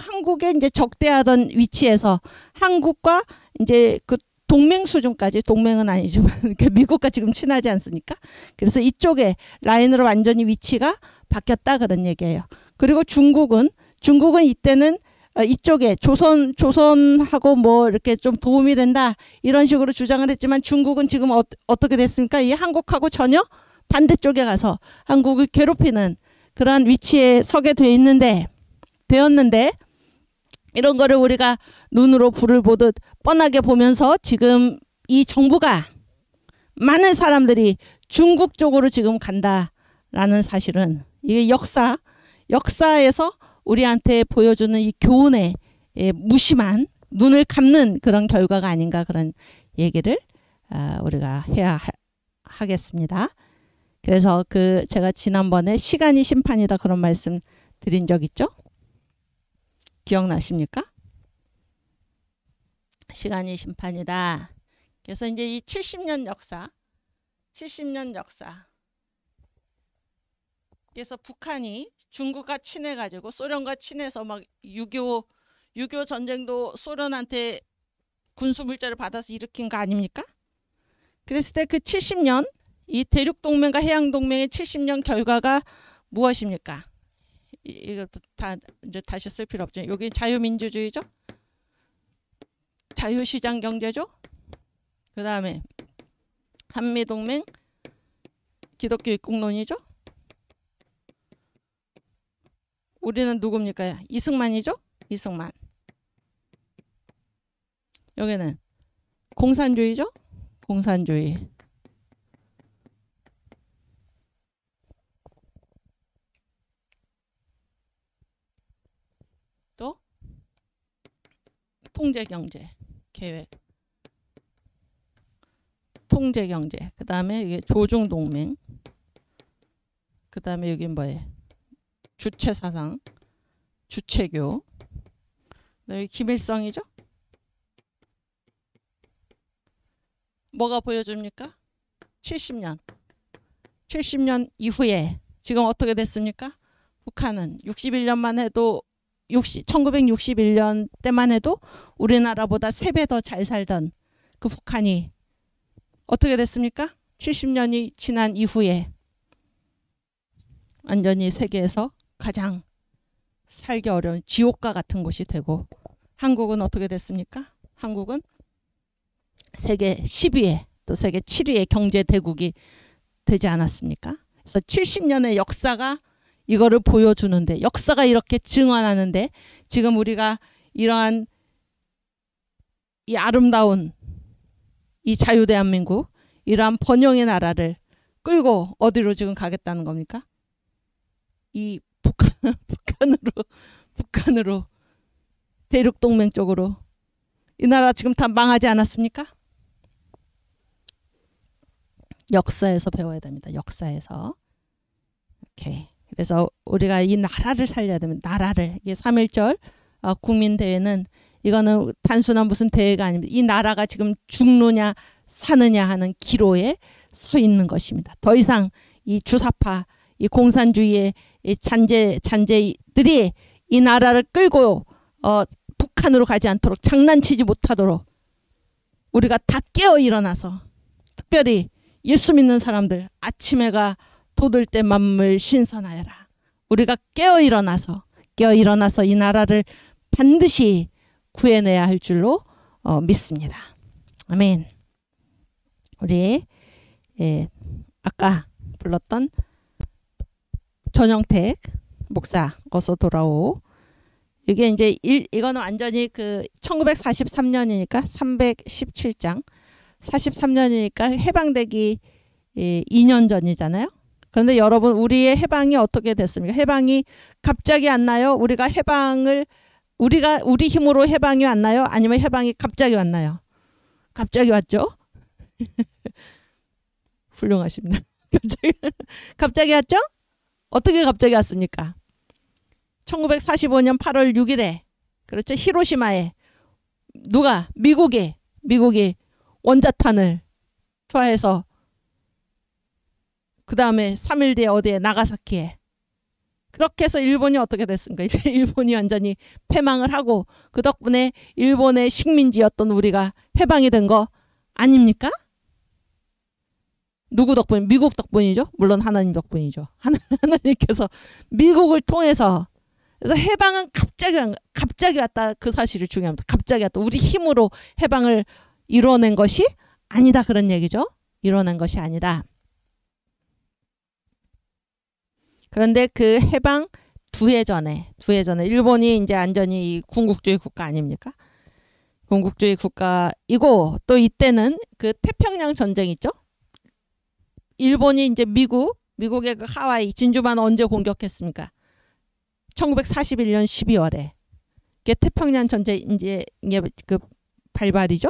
S1: 한국의 이제 적대하던 위치에서 한국과 이제 그 동맹 수준까지, 동맹은 아니지만 미국과 지금 친하지 않습니까? 그래서 이쪽에 라인으로 완전히 위치가 바뀌었다, 그런 얘기예요. 그리고 중국은 이때는 이쪽에 조선하고 뭐 이렇게 좀 도움이 된다, 이런 식으로 주장을 했지만 중국은 지금 어떻게 됐습니까? 이 한국하고 전혀 반대쪽에 가서 한국을 괴롭히는 그러한 위치에 서게 되었는데, 이런 거를 우리가 눈으로 불을 보듯 뻔하게 보면서 지금 이 정부가 많은 사람들이 중국 쪽으로 지금 간다라는 사실은 이게 역사에서 우리한테 보여주는 이 교훈의 무심한 눈을 감는 그런 결과가 아닌가, 그런 얘기를 우리가 해야 하겠습니다. 그래서 제가 지난번에 시간이 심판이다, 그런 말씀 드린 적 있죠? 기억나십니까? 시간이 심판이다. 그래서 이제 이 70년 역사. 그래서 북한이 중국과 친해가지고 소련과 친해서 막 6.25 전쟁도 소련한테 군수물자를 받아서 일으킨 거 아닙니까? 그랬을 때 그 70년, 이 대륙동맹과 해양동맹의 70년 결과가 무엇입니까? 이것도 다 이제 다시 쓸 필요 없죠. 여기 자유민주주의죠. 자유시장 경제죠. 그 다음에 한미동맹, 기독교 입국론이죠. 우리는 누굽니까? 이승만이죠. 이승만. 여기는 공산주의죠. 공산주의. 또 통제경제 계획. 통제경제. 그 다음에 이게 조중동맹. 그 다음에 여기 뭐예요? 주체사상. 주체교. 여기 김일성이죠. 뭐가 보여줍니까? 70년. 70년 이후에 지금 어떻게 됐습니까? 북한은 61년만 해도 1961년 때만 해도 우리나라보다 3배 더 잘 살던 그 북한이 어떻게 됐습니까? 70년이 지난 이후에 완전히 세계에서 가장 살기 어려운 지옥과 같은 곳이 되고, 한국은 어떻게 됐습니까? 한국은 세계 10위에 또 세계 7위의 경제 대국이 되지 않았습니까? 그래서 70년의 역사가 이거를 보여주는데, 역사가 이렇게 증언하는데, 지금 우리가 이러한 이 아름다운 이 자유대한민국, 이러한 번영의 나라를 끌고 어디로 지금 가겠다는 겁니까? 이 북한으로 대륙동맹 쪽으로. 이 나라 지금 다 망하지 않았습니까? 역사에서 배워야 됩니다. 역사에서. 오케이. 그래서 우리가 이 나라를 살려야 되면, 나라를, 이게 3.1절 국민대회는 이거는 단순한 무슨 대회가 아닙니다. 이 나라가 지금 죽느냐 사느냐 하는 기로에 서 있는 것입니다. 더 이상 이 주사파, 이 공산주의의 이 잔재들이 이 나라를 끌고 북한으로 가지 않도록, 장난치지 못하도록 우리가 다 깨어 일어나서, 특별히 예수 믿는 사람들, 아침 해가 돋을 때 만물 신선하여라. 우리가 깨어 일어나서 이 나라를 반드시 구해내야 할 줄로 믿습니다. 아멘. 우리 아까 불렀던 전영택 목사 어서 돌아오. 이게 이제 이거는 완전히 그 1943년이니까 317장 43년이니까 해방되기 2년 전이잖아요. 그런데 여러분, 우리의 해방이 어떻게 됐습니까? 해방이 갑자기 왔나요? 우리 힘으로 해방이 왔나요? 아니면 해방이 갑자기 왔나요? 갑자기 왔죠? 훌륭하십니다. 갑자기 왔죠? 어떻게 갑자기 왔습니까? 1945년 8월 6일에, 그렇죠? 히로시마에 미국이 원자탄을 투하해서, 그 다음에 3일 뒤에 어디에, 나가사키에. 그렇게 해서 일본이 어떻게 됐습니까? 일본이 완전히 패망을 하고, 그 덕분에 일본의 식민지였던 우리가 해방이 된 거 아닙니까? 누구 덕분? 미국 덕분이죠. 물론 하나님 덕분이죠. 하나님께서 미국을 통해서. 그래서 해방은 갑자기 왔다. 그 사실이 중요합니다. 갑자기 왔다. 우리 힘으로 해방을 이뤄낸 것이 아니다, 그런 얘기죠. 이뤄낸 것이 아니다. 그런데 그 해방 두 해 전에 일본이 이제 완전히 군국주의 국가 아닙니까? 군국주의 국가이고, 또 이때는 그 태평양 전쟁 있죠. 일본이 이제 미국의 그 하와이 진주만 언제 공격했습니까? 1941년 12월에. 이게 태평양 전쟁 이제 그 발발이죠.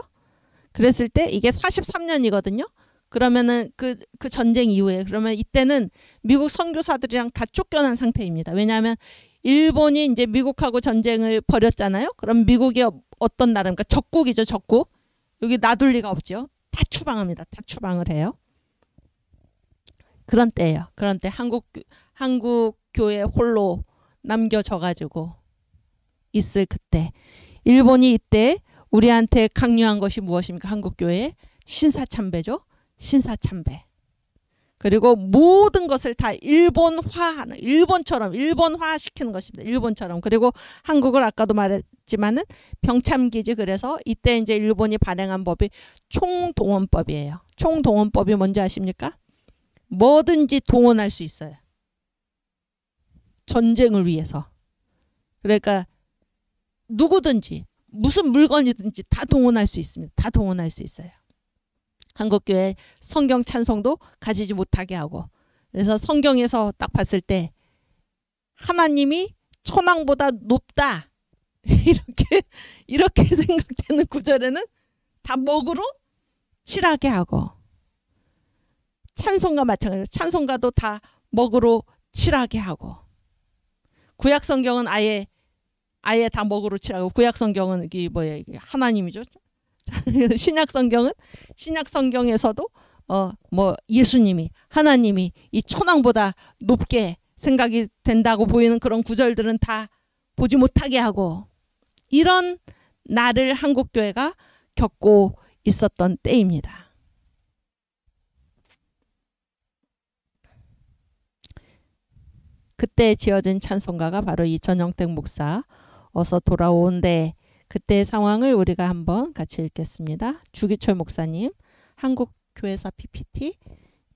S1: 그랬을 때 이게 43년이거든요. 그러면은 그 전쟁 이후에, 그러면 이때는 미국 선교사들이랑 다 쫓겨난 상태입니다. 왜냐하면 일본이 이제 미국하고 전쟁을 벌였잖아요. 그럼 미국이 어떤 나라입니까? 적국이죠, 적국. 여기 놔둘 리가 없죠. 다 추방합니다. 다 추방을 해요. 그런 때예요. 그런 때 한국 교회 홀로 남겨져 가지고 있을 그때, 일본이 이때 우리한테 강요한 것이 무엇입니까? 한국 교회의 신사참배죠. 신사참배. 그리고 모든 것을 다 일본화하는, 일본화시키는 것입니다. 일본처럼. 그리고 한국을 아까도 말했지만은 병참기지. 그래서 이때 이제 일본이 발행한 법이 총동원법이에요. 총동원법이 뭔지 아십니까? 뭐든지 동원할 수 있어요. 전쟁을 위해서. 그러니까 누구든지 무슨 물건이든지 다 동원할 수 있습니다. 다 동원할 수 있어요. 한국교회 성경 찬송도 가지지 못하게 하고. 그래서 성경에서 딱 봤을 때 하나님이 천왕보다 높다 이렇게 생각되는 구절에는 다 먹으로 칠하게 하고, 찬송가 마찬가지로 찬송가도 다 먹으로 칠하게 하고, 구약 성경은 아예 다 먹으로 칠하고, 구약 성경은 이게 뭐예요? 이게 하나님이죠. 신약 성경에서도 뭐 예수님이 하나님이 이 천왕보다 높게 생각이 된다고 보이는 그런 구절들은 다 보지 못하게 하고, 이런 날을 한국교회가 겪고 있었던 때입니다. 그때 지어진 찬송가가 바로 이 전영택 목사 어서 돌아오는데, 그때 상황을 우리가 한번 같이 읽겠습니다. 주기철 목사님 한국교회사 PPT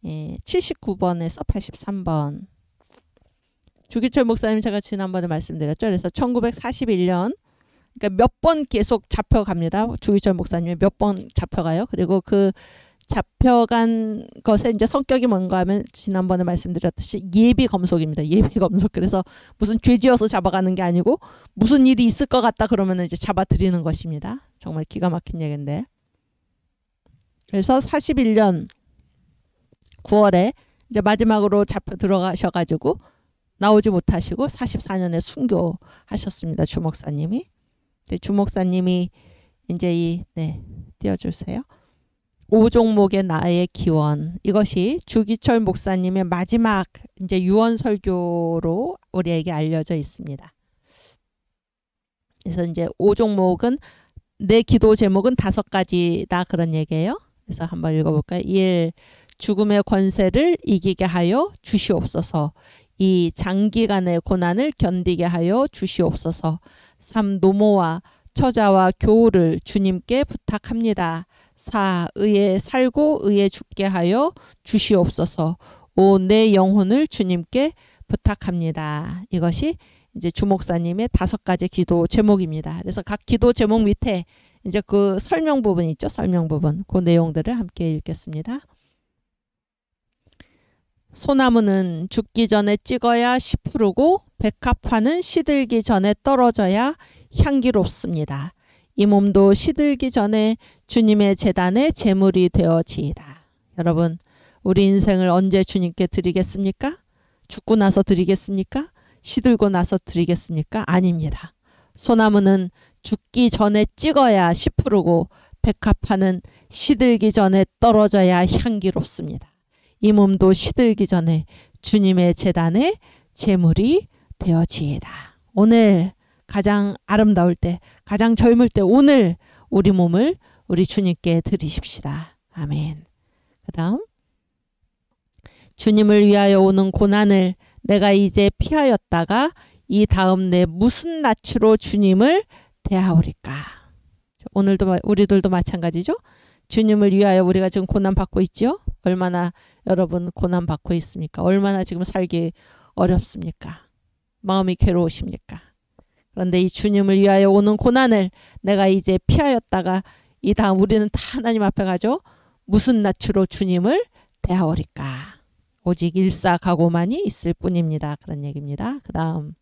S1: 79번에서 83번. 주기철 목사님 제가 지난번에 말씀드렸죠. 그래서 1941년, 그러니까 몇 번 계속 잡혀갑니다. 주기철 목사님이 몇 번 잡혀가요. 그리고 그 잡혀간 것의 이제 성격이 뭔가 하면 지난번에 말씀드렸듯이 예비 검속입니다. 예비 검속. 그래서 무슨 죄 지어서 잡아가는 게 아니고 무슨 일이 있을 것 같다 그러면 이제 잡아들이는 것입니다. 정말 기가 막힌 얘기인데. 그래서 41년 9월에 이제 마지막으로 잡혀 들어가셔가지고 나오지 못하시고 44년에 순교하셨습니다. 주 목사님이. 주 목사님이 이제 띄워주세요. 오종목의 나의 기원, 이것이 주기철 목사님의 마지막 이제 유언 설교로 우리에게 알려져 있습니다. 그래서 이제 오종목은 내 기도 제목은 5가지다 그런 얘기예요. 그래서 한번 읽어볼까요? 1. 죽음의 권세를 이기게 하여 주시옵소서. 2. 장기간의 고난을 견디게 하여 주시옵소서. 3. 노모와 처자와 교우를 주님께 부탁합니다. 4. 의에 살고 의에 죽게 하여 주시옵소서. 5. 내 영혼을 주님께 부탁합니다. 이것이 이제 주 목사님의 5가지 기도 제목입니다. 그래서 각 기도 제목 밑에 이제 그 설명 부분 있죠. 설명 부분. 그 내용들을 함께 읽겠습니다. 소나무는 죽기 전에 찍어야 씨 푸르고 백합화는 시들기 전에 떨어져야 향기롭습니다. 이 몸도 시들기 전에 주님의 제단에 제물이 되어지이다. 여러분, 우리 인생을 언제 주님께 드리겠습니까? 죽고 나서 드리겠습니까? 시들고 나서 드리겠습니까? 아닙니다. 소나무는 죽기 전에 찍어야 씨 푸르고 백합화는 시들기 전에 떨어져야 향기롭습니다. 이 몸도 시들기 전에 주님의 제단에 제물이 되어지이다. 오늘 가장 아름다울 때, 가장 젊을 때 오늘 우리 몸을 우리 주님께 드리십시다. 아멘. 그 다음, 주님을 위하여 오는 고난을 내가 이제 피하였다가 이 다음 내 무슨 낯으로 주님을 대하오리까. 오늘도 우리들도 마찬가지죠. 주님을 위하여 우리가 지금 고난받고 있죠. 얼마나 여러분 고난받고 있습니까? 얼마나 지금 살기 어렵습니까? 마음이 괴로우십니까? 그런데 이 주님을 위하여 오는 고난을 내가 이제 피하였다가 이 다음 우리는 다 하나님 앞에 가죠. 무슨 낯으로 주님을 대하오리까. 오직 일사각오만이 있을 뿐입니다. 그런 얘기입니다. 그 다음,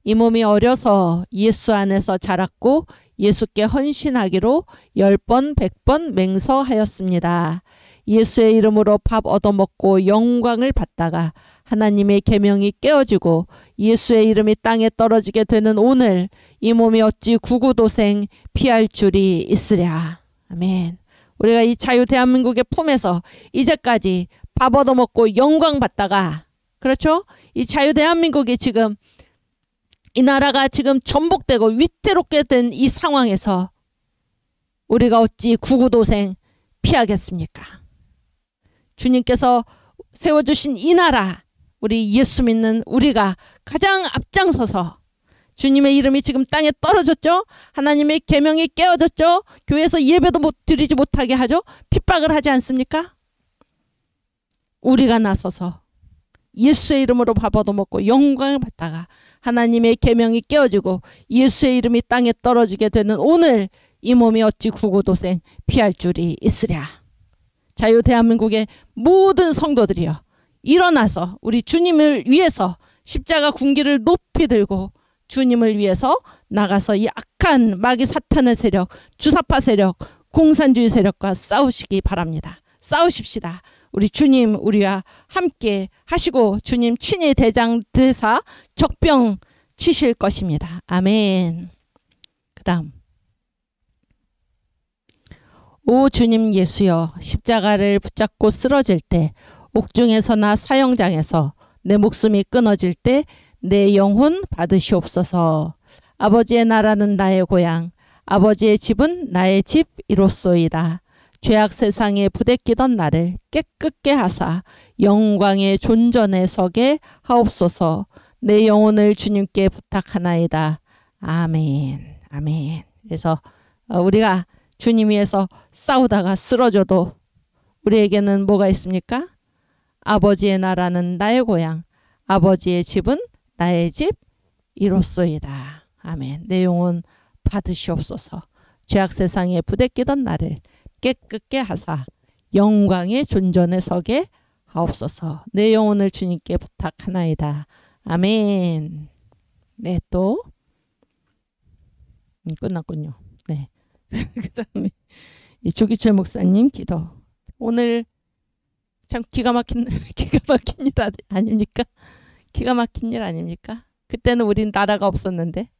S1: 이 몸이 어려서 예수 안에서 자랐고 예수께 헌신하기로 10번 100번 맹서하였습니다. 예수의 이름으로 밥 얻어먹고 영광을 받다가 하나님의 계명이 깨어지고 예수의 이름이 땅에 떨어지게 되는 오늘 이 몸이 어찌 구구도생 피할 줄이 있으랴. 아멘. 우리가 이 자유 대한민국의 품에서 이제까지 밥 얻어먹고 영광 받다가, 그렇죠? 이 자유 대한민국이 지금 이 나라가 지금 전복되고 위태롭게 된 이 상황에서 우리가 어찌 구구도생 피하겠습니까? 주님께서 세워주신 이 나라, 우리 예수 믿는 우리가 가장 앞장서서, 주님의 이름이 지금 땅에 떨어졌죠. 하나님의 계명이 깨어졌죠. 교회에서 예배도 드리지 못하게 하죠. 핍박을 하지 않습니까? 우리가 나서서 예수의 이름으로 밥 얻어먹고 영광을 받다가 하나님의 계명이 깨어지고 예수의 이름이 땅에 떨어지게 되는 오늘 이 몸이 어찌 구구도생 피할 줄이 있으랴. 자유 대한민국의 모든 성도들이여, 일어나서 우리 주님을 위해서 십자가 군기를 높이 들고 주님을 위해서 나가서 이 악한 마귀 사탄의 세력, 주사파 세력, 공산주의 세력과 싸우시기 바랍니다. 싸우십시다. 우리 주님 우리와 함께 하시고 주님 친히 대장 대사 적병 치실 것입니다. 아멘. 그 다음, 오 주님 예수여, 십자가를 붙잡고 쓰러질 때, 옥중에서나 사형장에서 내 목숨이 끊어질 때 내 영혼 받으시옵소서. 아버지의 나라는 나의 고향, 아버지의 집은 나의 집 이로소이다. 죄악 세상에 부대끼던 나를 깨끗게 하사 영광의 존전에 서게 하옵소서. 내 영혼을 주님께 부탁하나이다. 아멘. 아멘. 그래서 우리가 주님 위해서 싸우다가 쓰러져도 우리에게는 뭐가 있습니까? 아버지의 나라는 나의 고향, 아버지의 집은 나의 집 이로소이다. 아멘. 내 영혼 받으시옵소서. 죄악 세상에 부대끼던 나를 깨끗게 하사 영광의 존전에 서게 하옵소서. 내 영혼을 주님께 부탁하나이다. 아멘. 네, 또 끝났군요. 네. 그 다음에 조기철 목사님 기도. 오늘 참 기가 막힌 일 아닙니까? 기가 막힌 일 아닙니까? 그때는 우린 나라가 없었는데,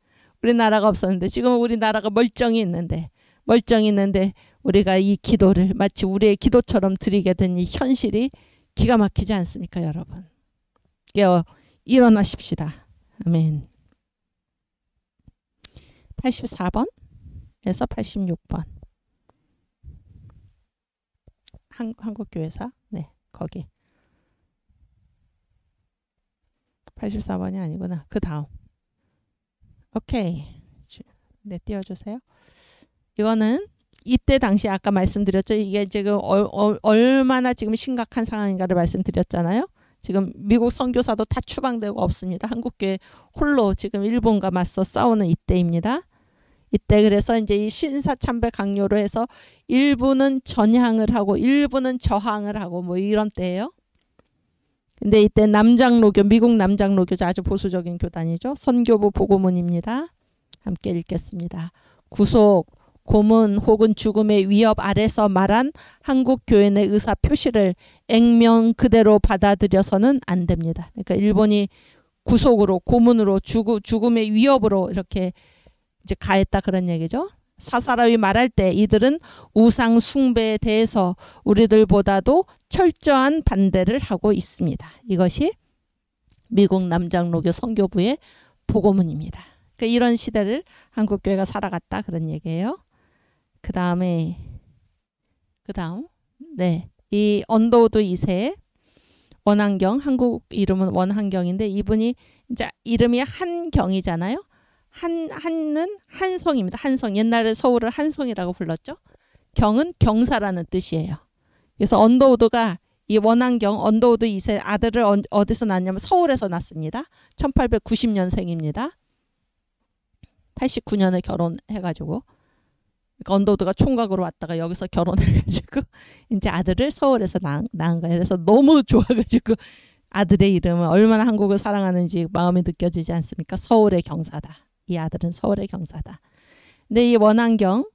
S1: 지금은 우리 나라가 멀쩡히 있는데 우리가 이 기도를 마치 우리의 기도처럼 드리게 된 이 현실이 기가 막히지 않습니까, 여러분? 깨어 일어나십시다. 아멘. 84번에서 86번. 한국교회사? 네, 거기. 84번이 아니구나. 그 다음. 오케이. 네, 띄워주세요. 이거는 이때 당시 아까 말씀드렸죠. 이게 지금 얼마나 지금 심각한 상황인가를 말씀드렸잖아요. 지금 미국 선교사도 다 추방되고 없습니다. 한국교회 홀로 지금 일본과 맞서 싸우는 이때입니다. 이때 그래서 이제 이 신사참배 강요로 해서 일부는 전향을 하고 일부는 저항을 하고 뭐 이런 때예요. 근데 이때 남장로교, 미국 남장로교죠. 아주 보수적인 교단이죠. 선교부 보고문입니다. 함께 읽겠습니다. 구속, 고문 혹은 죽음의 위협 아래서 말한 한국 교회 내 의사 표시를 액면 그대로 받아들여서는 안 됩니다. 그러니까 일본이 구속으로, 고문으로, 죽음의 위협으로 이렇게 이제 가했다 그런 얘기죠. 사사라위 말할 때 이들은 우상 숭배에 대해서 우리들보다도 철저한 반대를 하고 있습니다. 이것이 미국 남장로교 선교부의 보고문입니다. 그러니까 이런 시대를 한국교회가 살아갔다 그런 얘기예요. 그 다음 네, 이 언더우드 2세 원한경, 한국 이름은 원한경인데 이분이 이제 이름이 한경이잖아요. 한은 한성입니다. 한성. 옛날에 서울을 한성이라고 불렀죠. 경은 경사라는 뜻이에요. 그래서 언더우드가 이 원한경 언더우드 2세 아들을 어디서 낳았냐면 서울에서 낳습니다. 1890년생입니다. 89년에 결혼해가지고 그러니까 언더우드가 총각으로 왔다가 여기서 결혼해가지고 이제 아들을 서울에서 낳은 거예요. 그래서 너무 좋아가지고 아들의 이름은 얼마나 한국을 사랑하는지 마음이 느껴지지 않습니까? 서울의 경사다. 이 아들은 서울의 경사다. 근데 이 원한경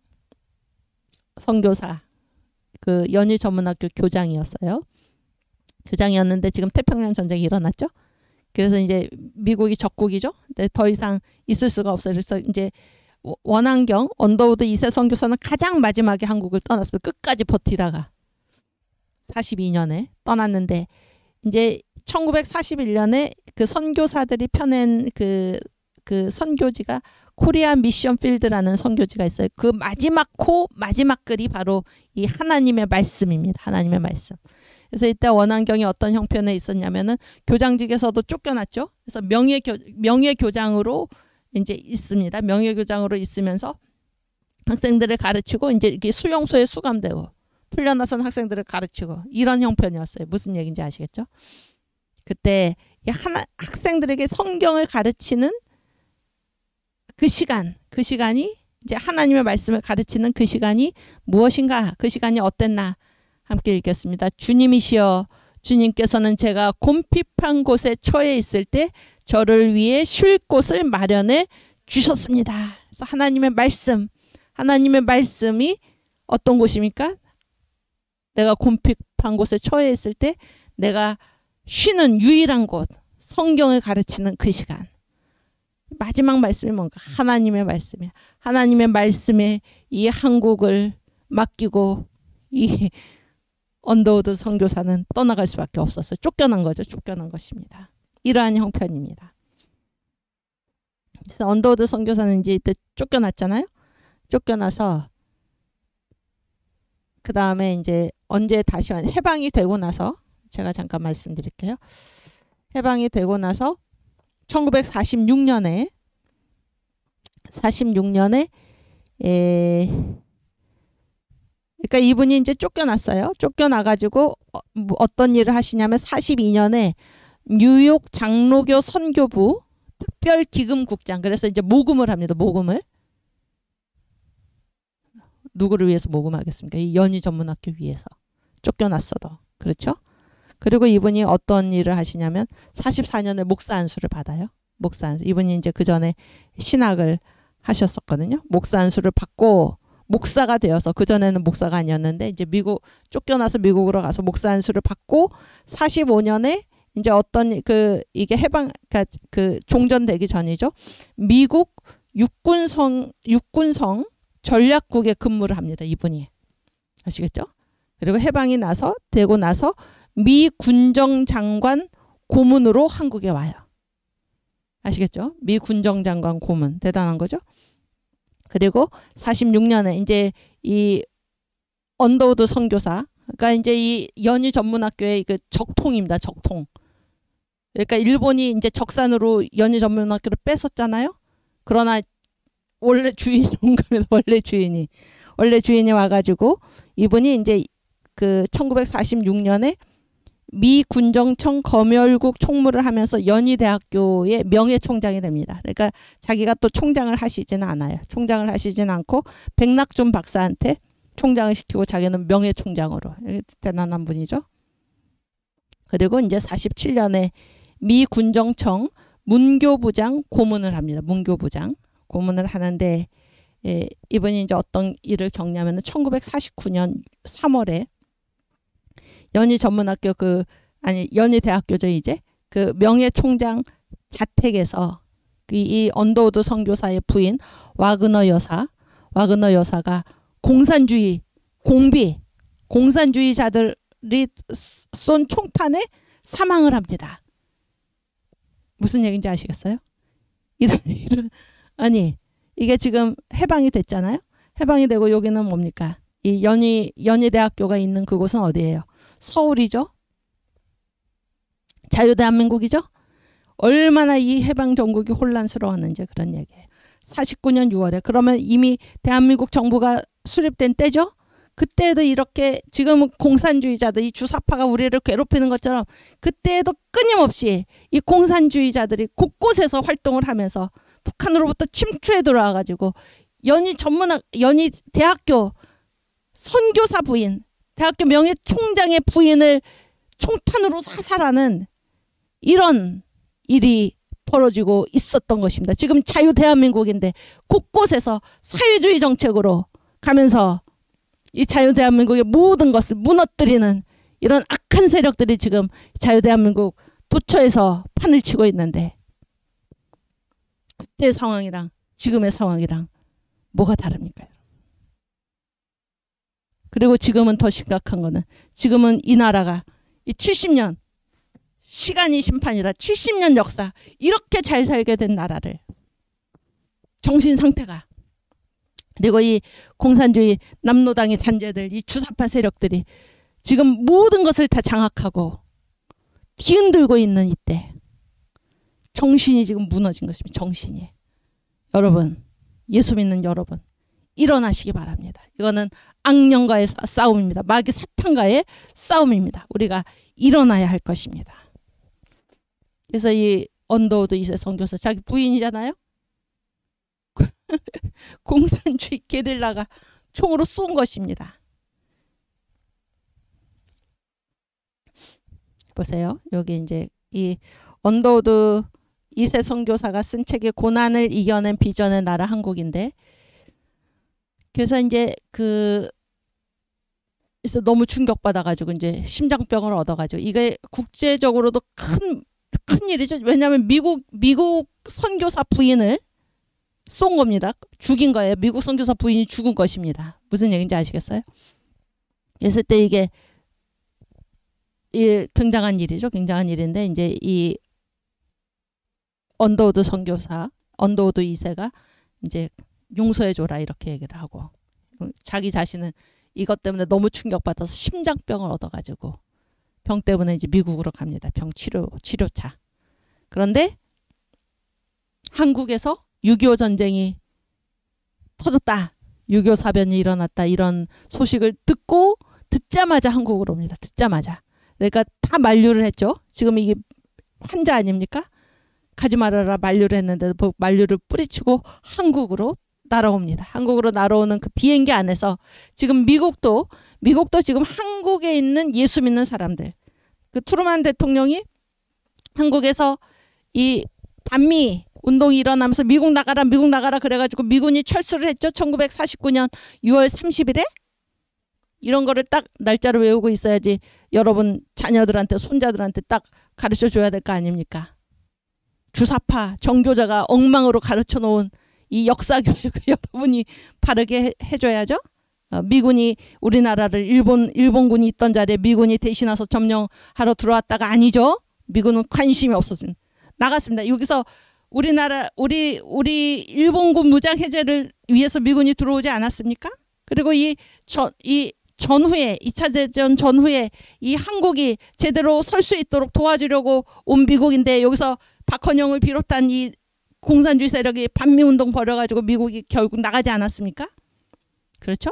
S1: 선교사 그 연희전문학교 교장이었어요. 교장이었는데 지금 태평양 전쟁이 일어났죠. 그래서 이제 미국이 적국이죠. 근데 더 이상 있을 수가 없어요. 그래서 이제 원한경 언더우드 2세 선교사는 가장 마지막에 한국을 떠났어요. 끝까지 버티다가 42년에 떠났는데 이제 1941년에 그 선교사들이 펴낸 그 선교지가 코리아 미션 필드라는 선교지가 있어요. 그 마지막 글이 바로 이 하나님의 말씀입니다. 하나님의 말씀. 그래서 이때 원한경이 어떤 형편에 있었냐면은 교장직에서도 쫓겨났죠. 그래서 명예교장으로 이제 있습니다. 명예교장으로 있으면서 학생들을 가르치고 이제 이렇게 수용소에 수감되고 풀려나선 학생들을 가르치고 이런 형편이었어요. 무슨 얘기인지 아시겠죠? 그때 학생들에게 성경을 가르치는 그 시간이 이제 하나님의 말씀을 가르치는 그 시간이 무엇인가? 그 시간이 어땠나? 함께 읽겠습니다. 주님이시여, 주님께서는 제가 곰핍한 곳에 처해 있을 때 저를 위해 쉴 곳을 마련해 주셨습니다. 그래서 하나님의 말씀이 어떤 곳입니까? 내가 곰핍한 곳에 처해 있을 때 내가 쉬는 유일한 곳, 성경을 가르치는 그 시간. 마지막 말씀이 뭔가? 하나님의 말씀이야. 하나님의 말씀에 이 한국을 맡기고 이 언더우드 선교사는 떠나갈 수밖에 없었어요. 쫓겨난 거죠. 쫓겨난 것입니다. 이러한 형편입니다. 그래서 언더우드 선교사는 이제 이때 쫓겨났잖아요. 쫓겨나서 그 다음에 이제 언제 다시 해방이 되고 나서 제가 잠깐 말씀드릴게요. 해방이 되고 나서 1946년에 그러니까 이분이 이제 쫓겨났어요. 쫓겨나가지고 어떤 일을 하시냐면 42년에 뉴욕 장로교 선교부 특별기금국장, 그래서 이제 모금을 합니다. 모금을. 누구를 위해서 모금하겠습니까? 이 연희 전문학교 위해서. 쫓겨났어도. 그렇죠? 그리고 이분이 어떤 일을 하시냐면 44년에 목사 안수를 받아요. 목사 안수. 이분이 이제 그 전에 신학을 하셨었거든요. 목사 안수를 받고 목사가 되어서, 그전에는 목사가 아니었는데 이제 쫓겨나서 미국으로 가서 목사 안수를 받고 45년에 이제 어떤 이게 해방, 그 종전되기 전이죠. 미국 육군성 전략국에 근무를 합니다. 이분이. 아시겠죠? 그리고 해방이 되고 나서 미 군정장관 고문으로 한국에 와요. 아시겠죠? 미 군정장관 고문. 대단한 거죠? 그리고 46년에 이제 이 언더우드 선교사, 그러니까 이제 이 연희 전문학교의 그 적통입니다. 적통. 그러니까 일본이 이제 적산으로 연희 전문학교를 뺏었잖아요. 그러나 원래 주인이 온 겁니다. 원래 주인이 와가지고 이분이 이제 그 1946년에 미 군정청 검열국 총무를 하면서 연희대학교의 명예총장이 됩니다. 그러니까 자기가 또 총장을 하시지는 않아요. 총장을 하시지는 않고 백낙준 박사한테 총장을 시키고 자기는 명예총장으로. 대단한 분이죠. 그리고 이제 47년에 미 군정청 문교부장 고문을 합니다. 문교부장 고문을 하는데, 이분이 이제 어떤 일을 겪냐면 1949년 3월에 연희 전문학교 연희대학교죠. 이제 그 명예총장 자택에서 이 언더우드 선교사의 부인 와그너 여사가 공산주의자들이 쏜 총탄에 사망을 합니다. 무슨 얘기인지 아시겠어요? 아니, 이게 지금 해방이 됐잖아요. 해방이 되고 여기는 뭡니까? 이 연희대학교가 있는 그곳은 어디예요? 서울이죠. 자유대한민국이죠. 얼마나 이 해방 전국이 혼란스러웠는지 그런 얘기예요. 49년 6월에 그러면 이미 대한민국 정부가 수립된 때죠. 그때도 이렇게 지금 공산주의자들, 이 주사파가 우리를 괴롭히는 것처럼 그때에도 끊임없이 이 공산주의자들이 곳곳에서 활동을 하면서 북한으로부터 침투해 들어와가지고 연희대학교 선교사 부인, 대학교 명예총장의 부인을 총탄으로 사살하는 이런 일이 벌어지고 있었던 것입니다. 지금 자유대한민국인데 곳곳에서 사회주의 정책으로 가면서 이 자유대한민국의 모든 것을 무너뜨리는 이런 악한 세력들이 지금 자유대한민국 도처에서 판을 치고 있는데, 그때의 상황이랑 지금의 상황이랑 뭐가 다릅니까? 그리고 지금은 더 심각한 거는, 지금은 이 나라가 이 70년, 시간이 심판이라 70년 역사, 이렇게 잘 살게 된 나라를, 정신 상태가, 그리고 이 공산주의 남노당의 잔재들, 이 주사파 세력들이 지금 모든 것을 다 장악하고 뒤흔들고 있는 이때 정신이 지금 무너진 것입니다. 정신이. 여러분, 예수 믿는 여러분, 일어나시기 바랍니다. 이거는 악령과의 싸움입니다. 마귀 사탄과의 싸움입니다. 우리가 일어나야 할 것입니다. 그래서 이 언더우드 2세 선교사, 자기 부인이잖아요. 공산주의 게릴라가 총으로 쏜 것입니다. 보세요. 여기 이제 이 언더우드 2세 선교사가 쓴 책이 고난을 이겨낸 비전의 나라 한국인데, 그래서 이제 그래서 너무 충격받아가지고 이제 심장병을 얻어가지고, 이게 국제적으로도 큰 일이죠. 왜냐하면 미국 선교사 부인을 쏜 겁니다. 죽인 거예요. 미국 선교사 부인이 죽은 것입니다. 무슨 얘기인지 아시겠어요? 그랬을 때 이게 굉장한 일이죠. 굉장한 일인데 이제 이 언더우드 선교사, 언더우드 2세가 이제 용서해줘라 이렇게 얘기를 하고 자기 자신은 이것 때문에 너무 충격받아서 심장병을 얻어가지고 병 때문에 이제 미국으로 갑니다. 병 치료차. 그런데 한국에서 6.25 전쟁이 터졌다. 6.25 사변이 일어났다. 이런 소식을 듣자마자 한국으로 옵니다. 듣자마자. 그러니까 다 만류를 했죠. 지금 이게 환자 아닙니까? 가지 말아라 만류를 했는데 만류를 뿌리치고 한국으로 날아옵니다. 한국으로 날아오는 그 비행기 안에서 지금 미국도 지금 한국에 있는 예수 믿는 사람들, 그 트루만 대통령이 한국에서 이 반미 운동이 일어나면서 미국 나가라 그래가지고 미군이 철수를 했죠. 1949년 6월 30일에 이런 거를 딱 날짜를 외우고 있어야지 여러분 자녀들한테 손자들한테 딱 가르쳐 줘야 될 거 아닙니까? 주사파 정교자가 엉망으로 가르쳐 놓은 이 역사 교육을 여러분이 바르게 해줘야죠. 미군이 우리나라를 일본군이 있던 자리에 미군이 대신 와서 점령하러 들어왔다가 아니죠. 미군은 관심이 없었습니다. 나갔습니다. 여기서 우리 일본군 무장 해제를 위해서 미군이 들어오지 않았습니까? 그리고 이 전후에 2차 대전 전후에 이 한국이 제대로 설 수 있도록 도와주려고 온 미국인데 여기서 박헌영을 비롯한 이 공산주의 세력이 반미운동 벌여가지고 미국이 결국 나가지 않았습니까? 그렇죠?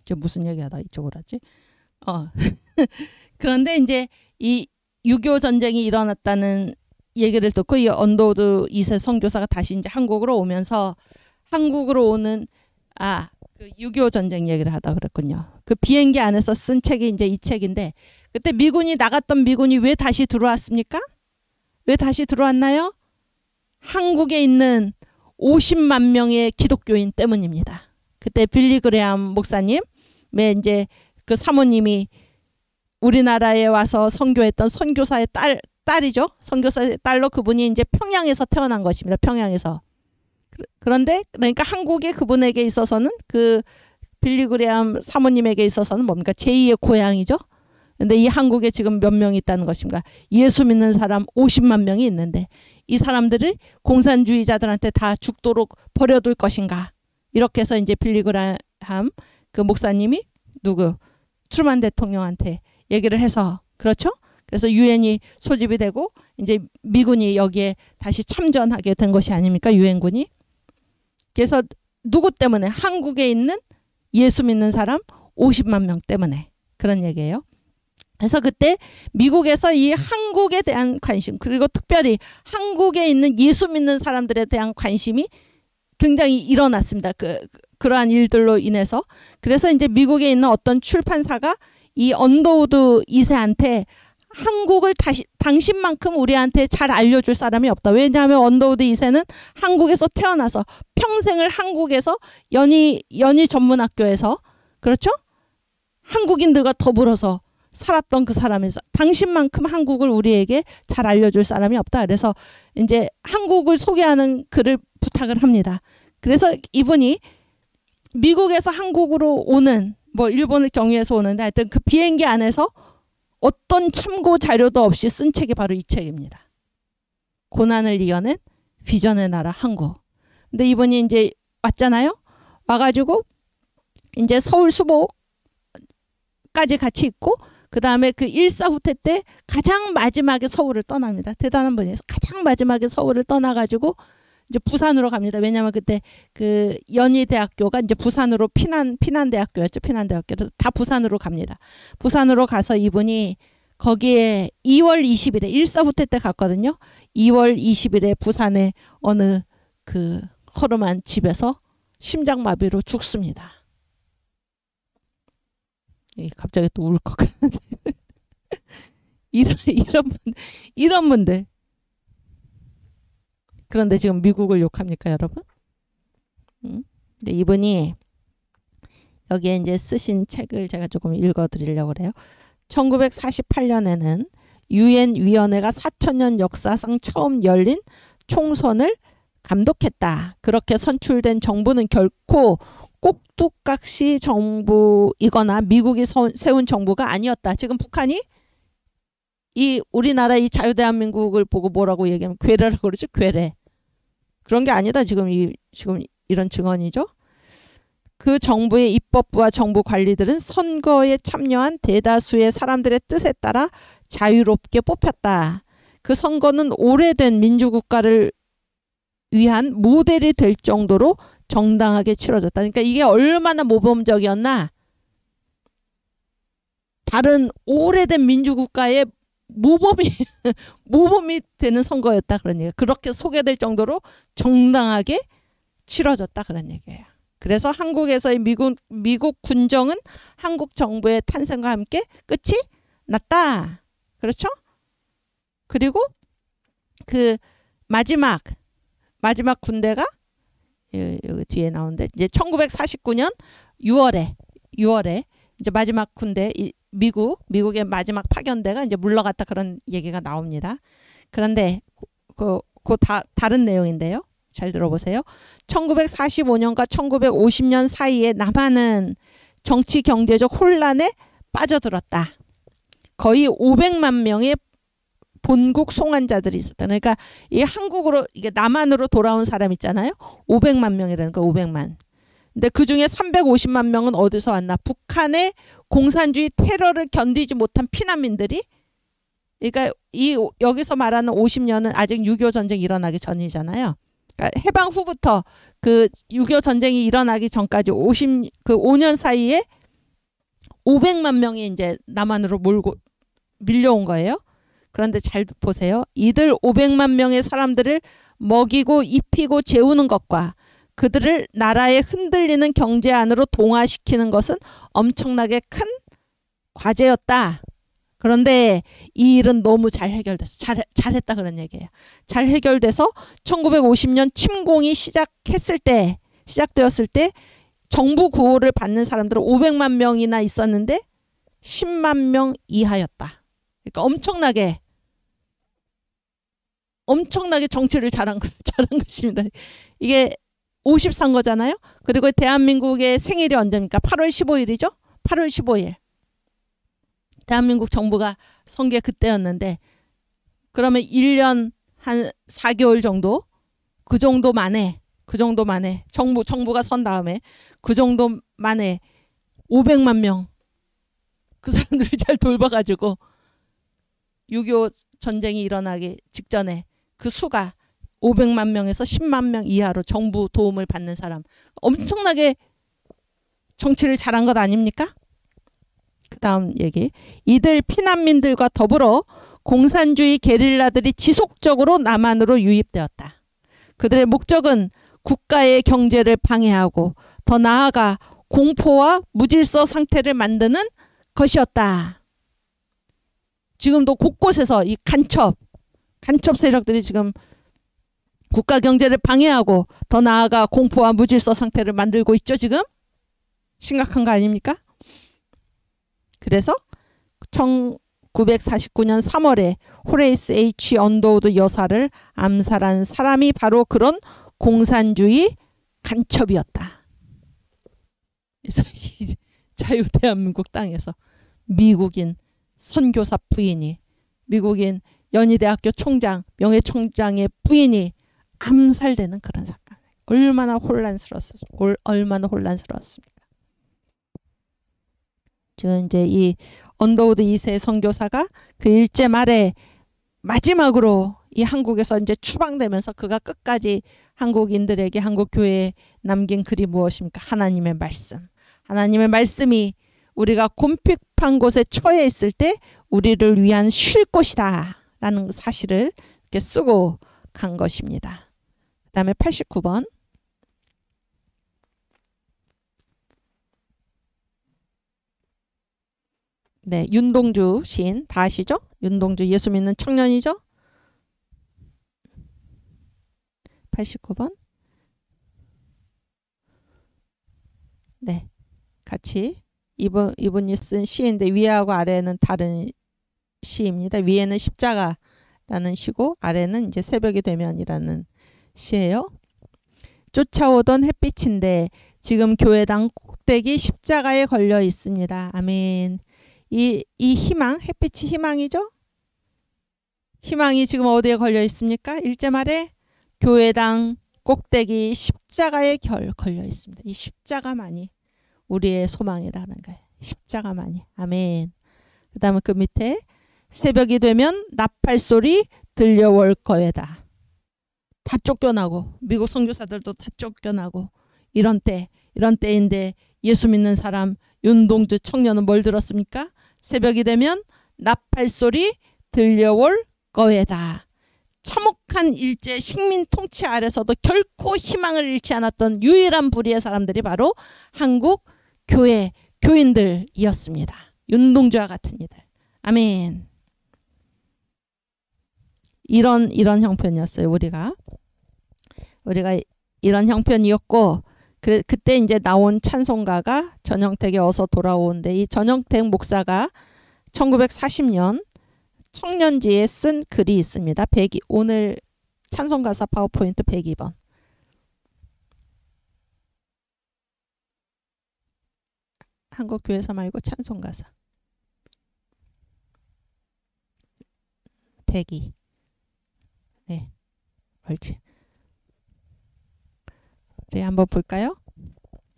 S1: 저 무슨 얘기하다 이쪽으로 하지? 그런데 이제 이 6.25 전쟁이 일어났다는 얘기를 듣고 이 언더우드 2세 선교사가 다시 이제 한국으로 오면서 한국으로 오는 그 6.25 전쟁 얘기를 하다 그랬군요. 그 비행기 안에서 쓴 책이 이제 이 책인데 그때 미군이 나갔던 미군이 왜 다시 들어왔습니까? 왜 다시 들어왔나요? 한국에 있는 50만 명의 기독교인 때문입니다. 그때 빌리 그레함 목사님의 이제 그 사모님이 우리나라에 와서 선교했던 선교사의 딸이죠. 선교사의 딸로 그분이 이제 평양에서 태어난 것입니다. 평양에서. 그런데 그러니까 한국에 그분에게 있어서는 그 빌리 그레함 사모님에게 있어서는 뭡니까? 제2의 고향이죠. 근데 이 한국에 지금 몇 명이 있다는 것입니까? 예수 믿는 사람 50만 명이 있는데 이 사람들을 공산주의자들한테 다 죽도록 버려둘 것인가? 이렇게 해서 이제 빌리 그레함 그 목사님이 트루만 대통령한테 얘기를 해서 그렇죠? 그래서 유엔이 소집이 되고 이제 미군이 여기에 다시 참전하게 된 것이 아닙니까? 유엔군이. 그래서 누구 때문에? 한국에 있는 예수 믿는 사람 50만 명 때문에 그런 얘기예요. 그래서 그때 미국에서 이 한국에 대한 관심 그리고 특별히 한국에 있는 예수 믿는 사람들에 대한 관심이 굉장히 일어났습니다. 그러한 일들로 인해서. 그래서 이제 미국에 있는 어떤 출판사가 이 언더우드 2세한테 한국을 당신만큼 우리한테 잘 알려줄 사람이 없다. 왜냐하면 언더우드 2세는 한국에서 태어나서 평생을 한국에서 연희 전문학교에서 그렇죠? 한국인들과 더불어서 살았던 그 사람에서 당신만큼 한국을 우리에게 잘 알려줄 사람이 없다. 그래서 이제 한국을 소개하는 글을 부탁을 합니다. 그래서 이분이 미국에서 한국으로 오는 뭐 일본을 경유해서 오는데 하여튼 그 비행기 안에서 어떤 참고 자료도 없이 쓴 책이 바로 이 책입니다. 고난을 이겨낸 비전의 나라 한국. 근데 이분이 이제 왔잖아요. 와가지고 이제 서울 수복까지 같이 있고 그 다음에 그 일사후퇴 때 가장 마지막에 서울을 떠납니다. 대단한 분이에요. 가장 마지막에 서울을 떠나가지고 이제 부산으로 갑니다. 왜냐하면 그때 그 연희대학교가 이제 부산으로 피난대학교였죠. 피난대학교에서 다 부산으로 갑니다. 부산으로 가서 이분이 거기에 2월 20일에 일사후퇴 때 갔거든요. 2월 20일에 부산의 어느 그 허름한 집에서 심장마비로 죽습니다. 갑자기 또 울컥 하는데 이런 분들. 그런데 지금 미국을 욕합니까, 여러분? 근데 이분이 여기에 이제 쓰신 책을 제가 조금 읽어드리려고 그래요. 1948년에는 유엔 위원회가 4,000년 역사상 처음 열린 총선을 감독했다. 그렇게 선출된 정부는 결코 꼭두각시 정부이거나 미국이 세운 정부가 아니었다. 지금 북한이 이 우리나라 이 자유대한민국을 보고 뭐라고 얘기하면 괴뢰라고 그러죠. 괴뢰. 그런 게 아니다. 지금 이런 증언이죠. 그 정부의 입법부와 정부 관리들은 선거에 참여한 대다수의 사람들의 뜻에 따라 자유롭게 뽑혔다. 그 선거는 오래된 민주국가를 위한 모델이 될 정도로 정당하게 치러졌다. 그러니까 이게 얼마나 모범적이었나. 다른 오래된 민주국가의 모범이 되는 선거였다. 그런 얘기예요. 그렇게 소개될 정도로 정당하게 치러졌다. 그런 얘기예요. 그래서 한국에서의 미국 군정은 한국 정부의 탄생과 함께 끝이 났다. 그렇죠? 그리고 그 마지막 군대가 여기 뒤에 나오는데 이제 1949년 6월에 이제 마지막 군대 미국의 마지막 파견대가 이제 물러갔다 그런 얘기가 나옵니다. 그런데 다른 내용인데요. 잘 들어보세요. 1945년과 1950년 사이에 남한은 정치 경제적 혼란에 빠져들었다. 거의 500만 명의 본국 송환자들이 있었다. 그러니까 이 한국으로 이게 남한으로 돌아온 사람 있잖아요. 500만 명이라는 거 500만. 근데 그중에 350만 명은 어디서 왔나? 북한의 공산주의 테러를 견디지 못한 피난민들이 그러니까 여기서 말하는 50년은 아직 6.25 전쟁이 일어나기 전이잖아요. 그러니까 해방 후부터 그 6.25 전쟁이 일어나기 전까지 5년 사이에 500만 명이 이제 남한으로 밀려온 거예요. 그런데 잘 보세요. 이들 500만 명의 사람들을 먹이고 입히고 재우는 것과 그들을 나라의 흔들리는 경제 안으로 동화시키는 것은 엄청나게 큰 과제였다. 그런데 이 일은 너무 잘 해결됐어. 잘했다 그런 얘기예요. 잘 해결돼서 1950년 침공이 시작되었을 때 정부 구호를 받는 사람들은 500만 명이나 있었는데 10만 명 이하였다. 그러니까 엄청나게 정치를 잘한 것입니다. 이게 50선거잖아요. 그리고 대한민국의 생일이 언제입니까? 8월 15일이죠. 8월 15일. 대한민국 정부가 선게 그때였는데 그러면 1년 한 4개월 정도 그 정도 만에 정부가 선 다음에 그 정도 만에 500만 명 그 사람들을 잘 돌봐가지고 6.25 전쟁이 일어나기 직전에 그 수가 500만 명에서 10만 명 이하로 정부 도움을 받는 사람 엄청나게 정치를 잘한 것 아닙니까? 그 다음 얘기. 이들 피난민들과 더불어 공산주의 게릴라들이 지속적으로 남한으로 유입되었다. 그들의 목적은 국가의 경제를 방해하고 더 나아가 공포와 무질서 상태를 만드는 것이었다. 지금도 곳곳에서 이 간첩 세력들이 지금 국가 경제를 방해하고 더 나아가 공포와 무질서 상태를 만들고 있죠. 지금 심각한 거 아닙니까? 그래서 1949년 3월에 호레이스 H. 언더우드 여사를 암살한 사람이 바로 그런 공산주의 간첩이었다. 그래서 이 자유대한민국 땅에서 미국인 선교사 부인이 미국인 연희대학교 총장 명예총장의 부인이 암살되는 그런 사건. 얼마나 혼란스러웠습니까? 지금 이제 이 언더우드 2세 선교사가 그 일제 말에 마지막으로 이 한국에서 이제 추방되면서 그가 끝까지 한국인들에게 한국 교회에 남긴 글이 무엇입니까? 하나님의 말씀. 하나님의 말씀이 우리가 곤핍한 곳에 처해 있을 때 우리를 위한 쉴 곳이다 라는 사실을 이렇게 쓰고 간 것입니다. 그 다음에 89번. 네, 윤동주 시인 다 아시죠? 윤동주 예수 믿는 청년이죠? 89번. 네, 같이 이분이 쓴 시인데 위하고 아래는 다른 시입니다. 위에는 십자가라는 라는 시고 아래는 이제 새벽이 되면이라는 시예요. 쫓아오던 햇빛인데 지금 교회당 꼭대기 십자가에 걸려 있습니다. 아멘. 이 희망, 햇빛이 희망이죠? 희망이 지금 어디에 걸려 있습니까? 1절 말에 교회당 꼭대기 십자가에 걸려 있습니다. 이 십자가만이 우리의 소망이라는 거예요. 십자가만이. 아멘. 그 다음에 그 밑에 새벽이 되면 나팔 소리 들려올 거에다. 다 쫓겨나고 미국 선교사들도 다 쫓겨나고 이런 때인데 예수 믿는 사람 윤동주 청년은 뭘 들었습니까? 새벽이 되면 나팔 소리 들려올 거에다. 참혹한 일제 식민 통치 아래서도 결코 희망을 잃지 않았던 유일한 부류의 사람들이 바로 한국 교인들이었습니다. 윤동주와 같은 이들. 아멘. 이런 형편이었어요. 우리가 이런 형편이었고 그때 이제 나온 찬송가가 전영택의 어서 돌아오는데 이 전영택 목사가 1940년 청년지에 쓴 글이 있습니다. 오늘 찬송가사 파워포인트 102번. 한국교회사 말고 찬송가사 102. 네, 옳지. 우리 한번 볼까요?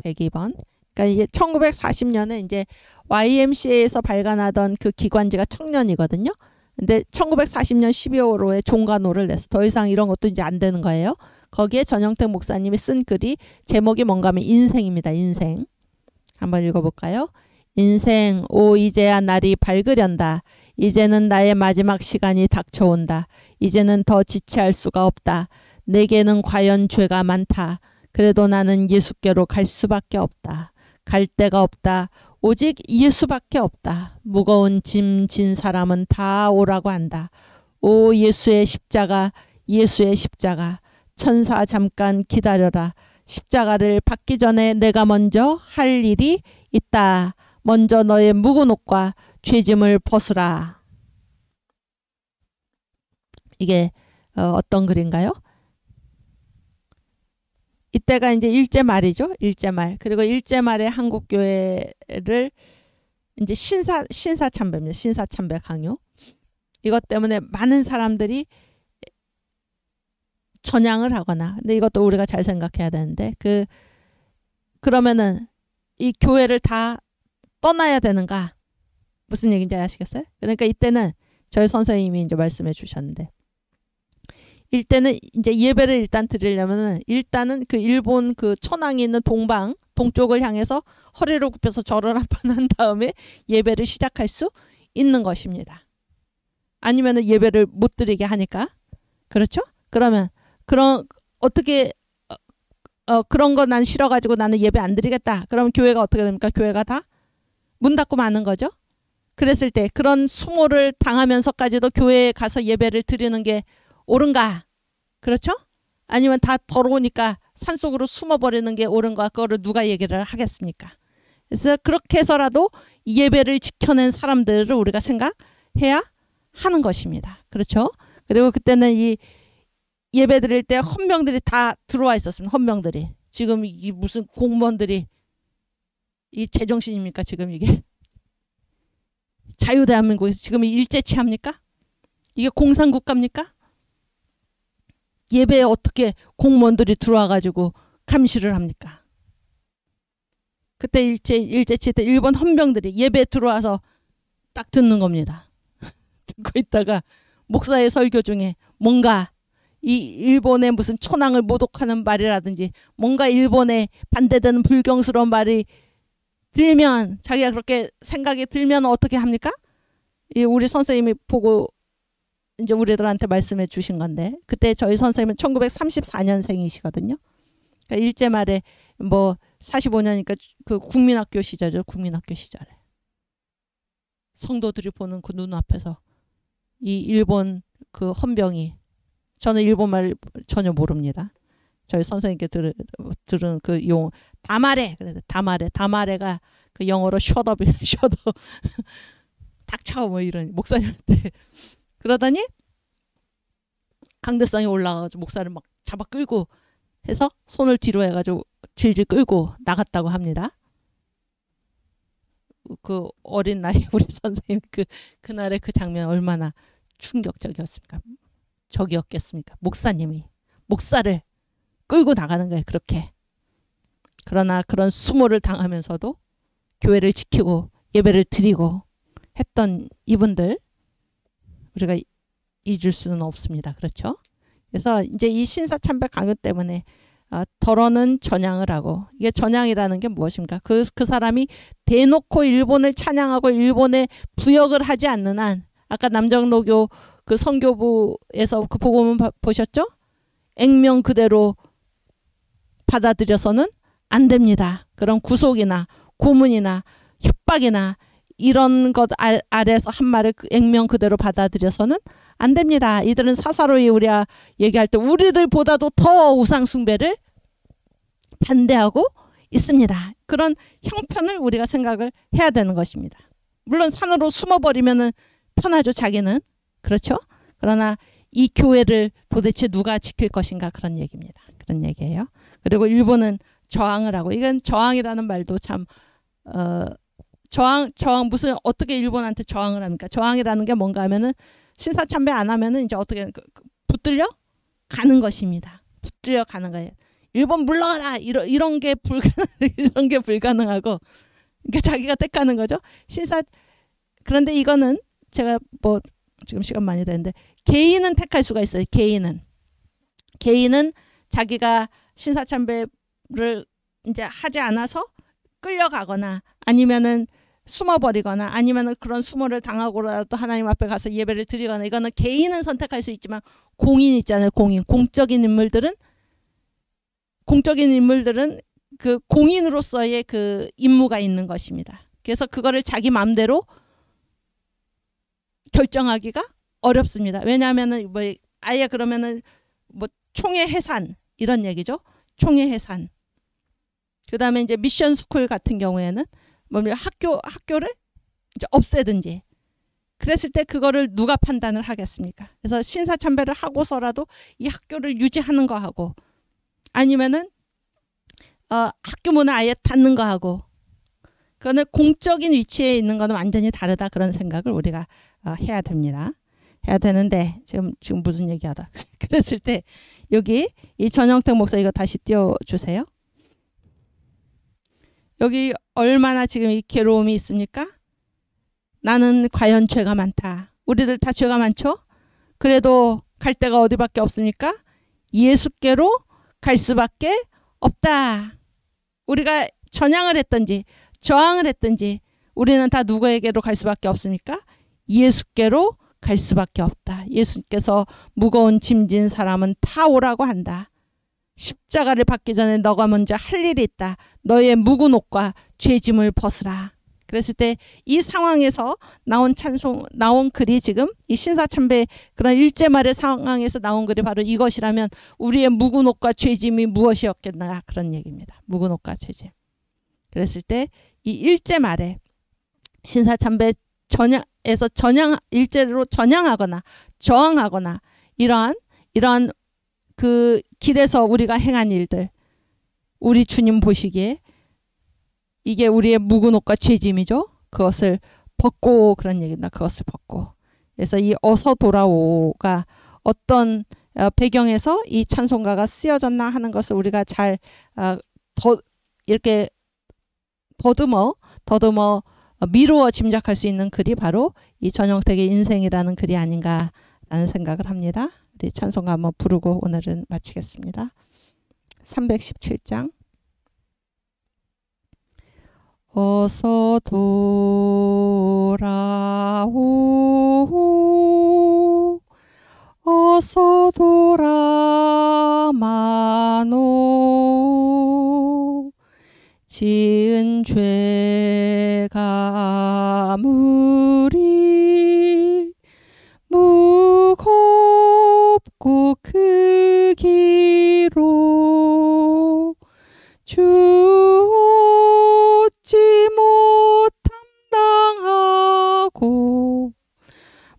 S1: 102번. 그러니까 이게 1940년에 이제 YMCA에서 발간하던 그 기관지가 청년이거든요. 근데 1940년 12월호에 종간호를 내서 더 이상 이런 것도 이제 안 되는 거예요. 거기에 전영택 목사님이 쓴 글이 제목이 뭔가 하면 인생입니다. 인생. 한번 읽어볼까요? 인생, 오 이제야 날이 밝으련다. 이제는 나의 마지막 시간이 닥쳐온다. 이제는 더 지체할 수가 없다. 내게는 과연 죄가 많다. 그래도 나는 예수께로 갈 수밖에 없다. 갈 데가 없다. 오직 예수밖에 없다. 무거운 짐 진 사람은 다 오라고 한다. 오 예수의 십자가, 예수의 십자가. 천사 잠깐 기다려라. 십자가를 받기 전에 내가 먼저 할 일이 있다. 먼저 너의 묵은 옷과 죄짐을 벗으라. 이게 어떤 글인가요? 이때가 이제 일제 말이죠. 일제 말. 그리고 일제 말에 한국교회를 이제 신사참배입니다. 신사참배 강요. 이것 때문에 많은 사람들이 전향을 하거나. 근데 이것도 우리가 잘 생각해야 되는데 그러면은 이 교회를 다 떠나야 되는가? 무슨 얘기인지 아시겠어요? 그러니까 이때는 저희 선생님이 이제 말씀해 주셨는데 이때는 이제 예배를 일단 드리려면은 일단은 그 일본 그 천황이 있는 동쪽을 향해서 허리를 굽혀서 절을 한 번 한 다음에 예배를 시작할 수 있는 것입니다. 아니면은 예배를 못 드리게 하니까. 그렇죠? 그러면 어떻게 그런 거 난 싫어가지고 나는 예배 안 드리겠다. 그러면 교회가 어떻게 됩니까? 교회가 다 문 닫고 마는 거죠. 그랬을 때 그런 수모를 당하면서까지도 교회에 가서 예배를 드리는 게 옳은가? 그렇죠? 아니면 다 더러우니까 산속으로 숨어버리는 게 옳은가? 그거를 누가 얘기를 하겠습니까? 그래서 그렇게 해서라도 예배를 지켜낸 사람들을 우리가 생각해야 하는 것입니다. 그렇죠? 그리고 그때는 이 예배 드릴 때 헌병들이 다 들어와 있었습니다. 헌병들이. 지금 이 무슨 공무원들이 이 제정신입니까? 지금 이게. 자유대한민국에서 지금 일제치합니까? 이게 공산국가입니까? 예배에 어떻게 공무원들이 들어와가지고 감시를 합니까? 그때 일제치 때 일본 헌병들이 예배에 들어와서 딱 듣는 겁니다. 듣고 있다가 목사의 설교 중에 뭔가 이 일본의 무슨 천황을 모독하는 말이라든지 뭔가 일본에 반대되는 불경스러운 말이 들면 자기가 그렇게 생각이 들면 어떻게 합니까? 우리 선생님이 보고 이제 우리들한테 말씀해 주신 건데 그때 저희 선생님은 1934년생이시거든요. 그러니까 일제 말에 뭐 45년이니까 그 국민학교 시절이죠. 국민학교 시절에 성도들이 보는 그 눈앞에서 이 일본 그 헌병이 저는 일본말 전혀 모릅니다. 저희 선생님께 들은 그 용 다마레 그래서 다마레가 그 영어로 셧업 닥쳐 뭐 이런 목사님한테 그러더니 강대상에 올라가가지고 목사를 막 잡아 끌고 해서 손을 뒤로 해가지고 질질 끌고 나갔다고 합니다. 그 어린 나이 우리 선생님 그날의 그 장면 얼마나 충격적이었습니까? 적이었겠습니까? 목사님이 목사를 끌고 나가는 거예요. 그렇게. 그러나 그런 수모를 당하면서도 교회를 지키고 예배를 드리고 했던 이분들 우리가 잊을 수는 없습니다. 그렇죠? 그래서 이제 이 신사참배 강요 때문에 덜어는 전향을 하고, 이게 전향이라는 게 무엇입니까? 그 사람이 대놓고 일본을 찬양하고 일본에 부역을 하지 않는 한, 아까 남정노교 그 선교부에서 그 복음을 보셨죠? 액면 그대로 받아들여서는 안 됩니다. 그런 구속이나 고문이나 협박이나 이런 것 아래서 한 말을 액면 그대로 받아들여서는 안 됩니다. 이들은 사사로이 우리가 얘기할 때 우리들보다도 더 우상 숭배를 반대하고 있습니다. 그런 형편을 우리가 생각을 해야 되는 것입니다. 물론 산으로 숨어버리면 편하죠. 자기는. 그렇죠? 그러나 이 교회를 도대체 누가 지킬 것인가, 그런 얘기입니다. 그런 얘기예요. 그리고 일본은 저항을 하고, 이건 저항이라는 말도 참 저항 무슨 어떻게 일본한테 저항을 합니까? 저항이라는 게 뭔가 하면은 신사참배 안 하면은 이제 어떻게 붙들려 가는 것입니다. 붙들려 가는 거예요. 일본 물러가라, 이런 게 이런 게 불가능하고, 그러니까 자기가 택하는 거죠. 그런데 이거는 제가 뭐 지금 시간 많이 되는데, 개인은 택할 수가 있어요. 개인은 자기가 신사참배를 이제 하지 않아서 끌려가거나 아니면은 숨어버리거나 아니면은 그런 수모를 당하고라도 하나님 앞에 가서 예배를 드리거나, 이거는 개인은 선택할 수 있지만 공인 있잖아요. 공적인 인물들은 그 공인으로서의 그 임무가 있는 것입니다. 그래서 그거를 자기 마음대로 결정하기가 어렵습니다. 왜냐하면은 뭐 아예 그러면은 뭐 총회 해산 이런 얘기죠. 총회 해산. 그다음에 이제 미션 스쿨 같은 경우에는 뭐 학교를 이제 없애든지, 그랬을 때 그거를 누가 판단을 하겠습니까? 그래서 신사참배를 하고서라도 이 학교를 유지하는 거 하고, 아니면은 학교 문을 아예 닫는 거 하고, 그거는 공적인 위치에 있는 거는 완전히 다르다, 그런 생각을 우리가 해야 됩니다. 해야 되는데 지금 무슨 얘기하다 그랬을 때, 여기 이 전영택 목사 이거 다시 띄워주세요. 여기 얼마나 지금 이 괴로움이 있습니까? 나는 과연 죄가 많다. 우리들 다 죄가 많죠? 그래도 갈 데가 어디밖에 없습니까? 예수께로 갈 수밖에 없다. 우리가 전향을 했든지 저항을 했든지 우리는 다 누구에게로 갈 수밖에 없습니까? 예수께로 갈 수밖에 없다. 예수께서 무거운 짐진 사람은 다 오라고 한다. 십자가를 받기 전에 너가 먼저 할 일이 있다. 너의 묵은 옷과 죄짐을 벗으라. 그랬을 때 이 상황에서 나온 글이 지금 이 신사참배 그런 일제 말의 상황에서 나온 글이 바로 이것이라면 우리의 묵은 옷과 죄짐이 무엇이었겠나, 그런 얘기입니다. 묵은 옷과 죄짐. 그랬을 때 이 일제 말에 신사참배 전향에서 일제로 전향하거나 저항하거나 이러한 그 길에서 우리가 행한 일들, 우리 주님 보시기에 이게 우리의 묵은 옷과 죄짐이죠. 그것을 벗고, 그런 얘기입니다. 그것을 벗고. 그래서 이 어서 돌아오가 어떤 배경에서 이 찬송가가 쓰여졌나 하는 것을 우리가 잘 이렇게 더듬어 미루어 짐작할 수 있는 글이 바로 이 전영택의 인생이라는 글이 아닌가라는 생각을 합니다. 우리 찬송가 한번 부르고 오늘은 마치겠습니다. 317장. 어서 돌아오, 어서 돌아마노. 지은 죄가 아무리 무겁고 크기로 주 얻지 못함 당하고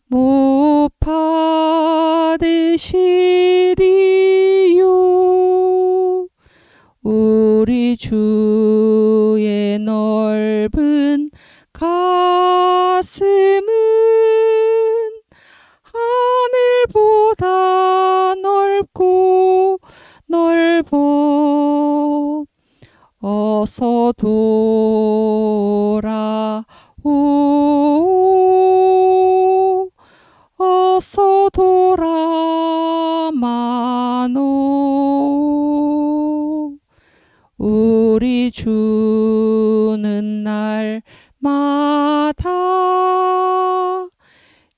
S1: 못 받으시 주의 넓은 가슴은 하늘보다 넓고 넓어. 어서 돌아오. 어서 돌아마노. 우리 주는 날마다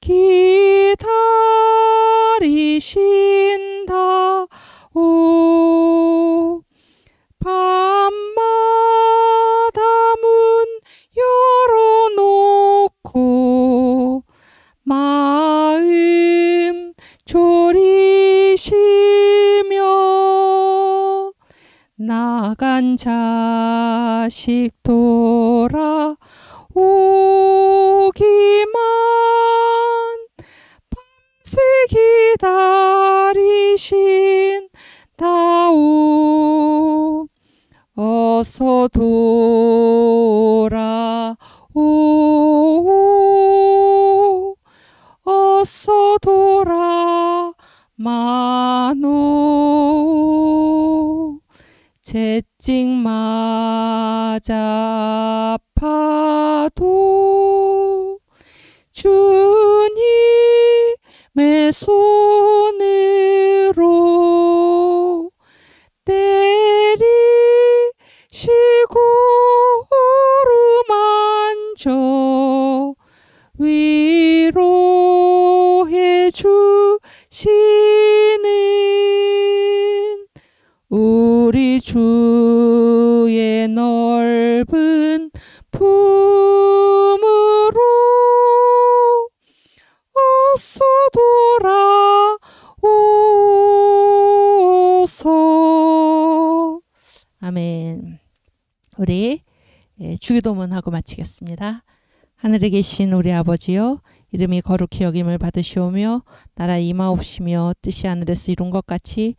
S1: 기다리신다. 오, 밤마다 문 열어놓고 마음 졸이시며 나간 자식 돌아오기만 밤새 기다리신다오. 어서 돌아오. 어서 돌아마노. 채찍 맞아 아파도 주님의 손으로 때리시고 어루만져 위로해 주시는 우리 주의 넓은 품으로 어서 돌아오소. 아멘. 우리 주기도문 하고 마치겠습니다. 하늘에 계신 우리 아버지여, 이름이 거룩히 여김을 받으시오며 나라 임하옵시며 뜻이 하늘에서 이룬 것 같이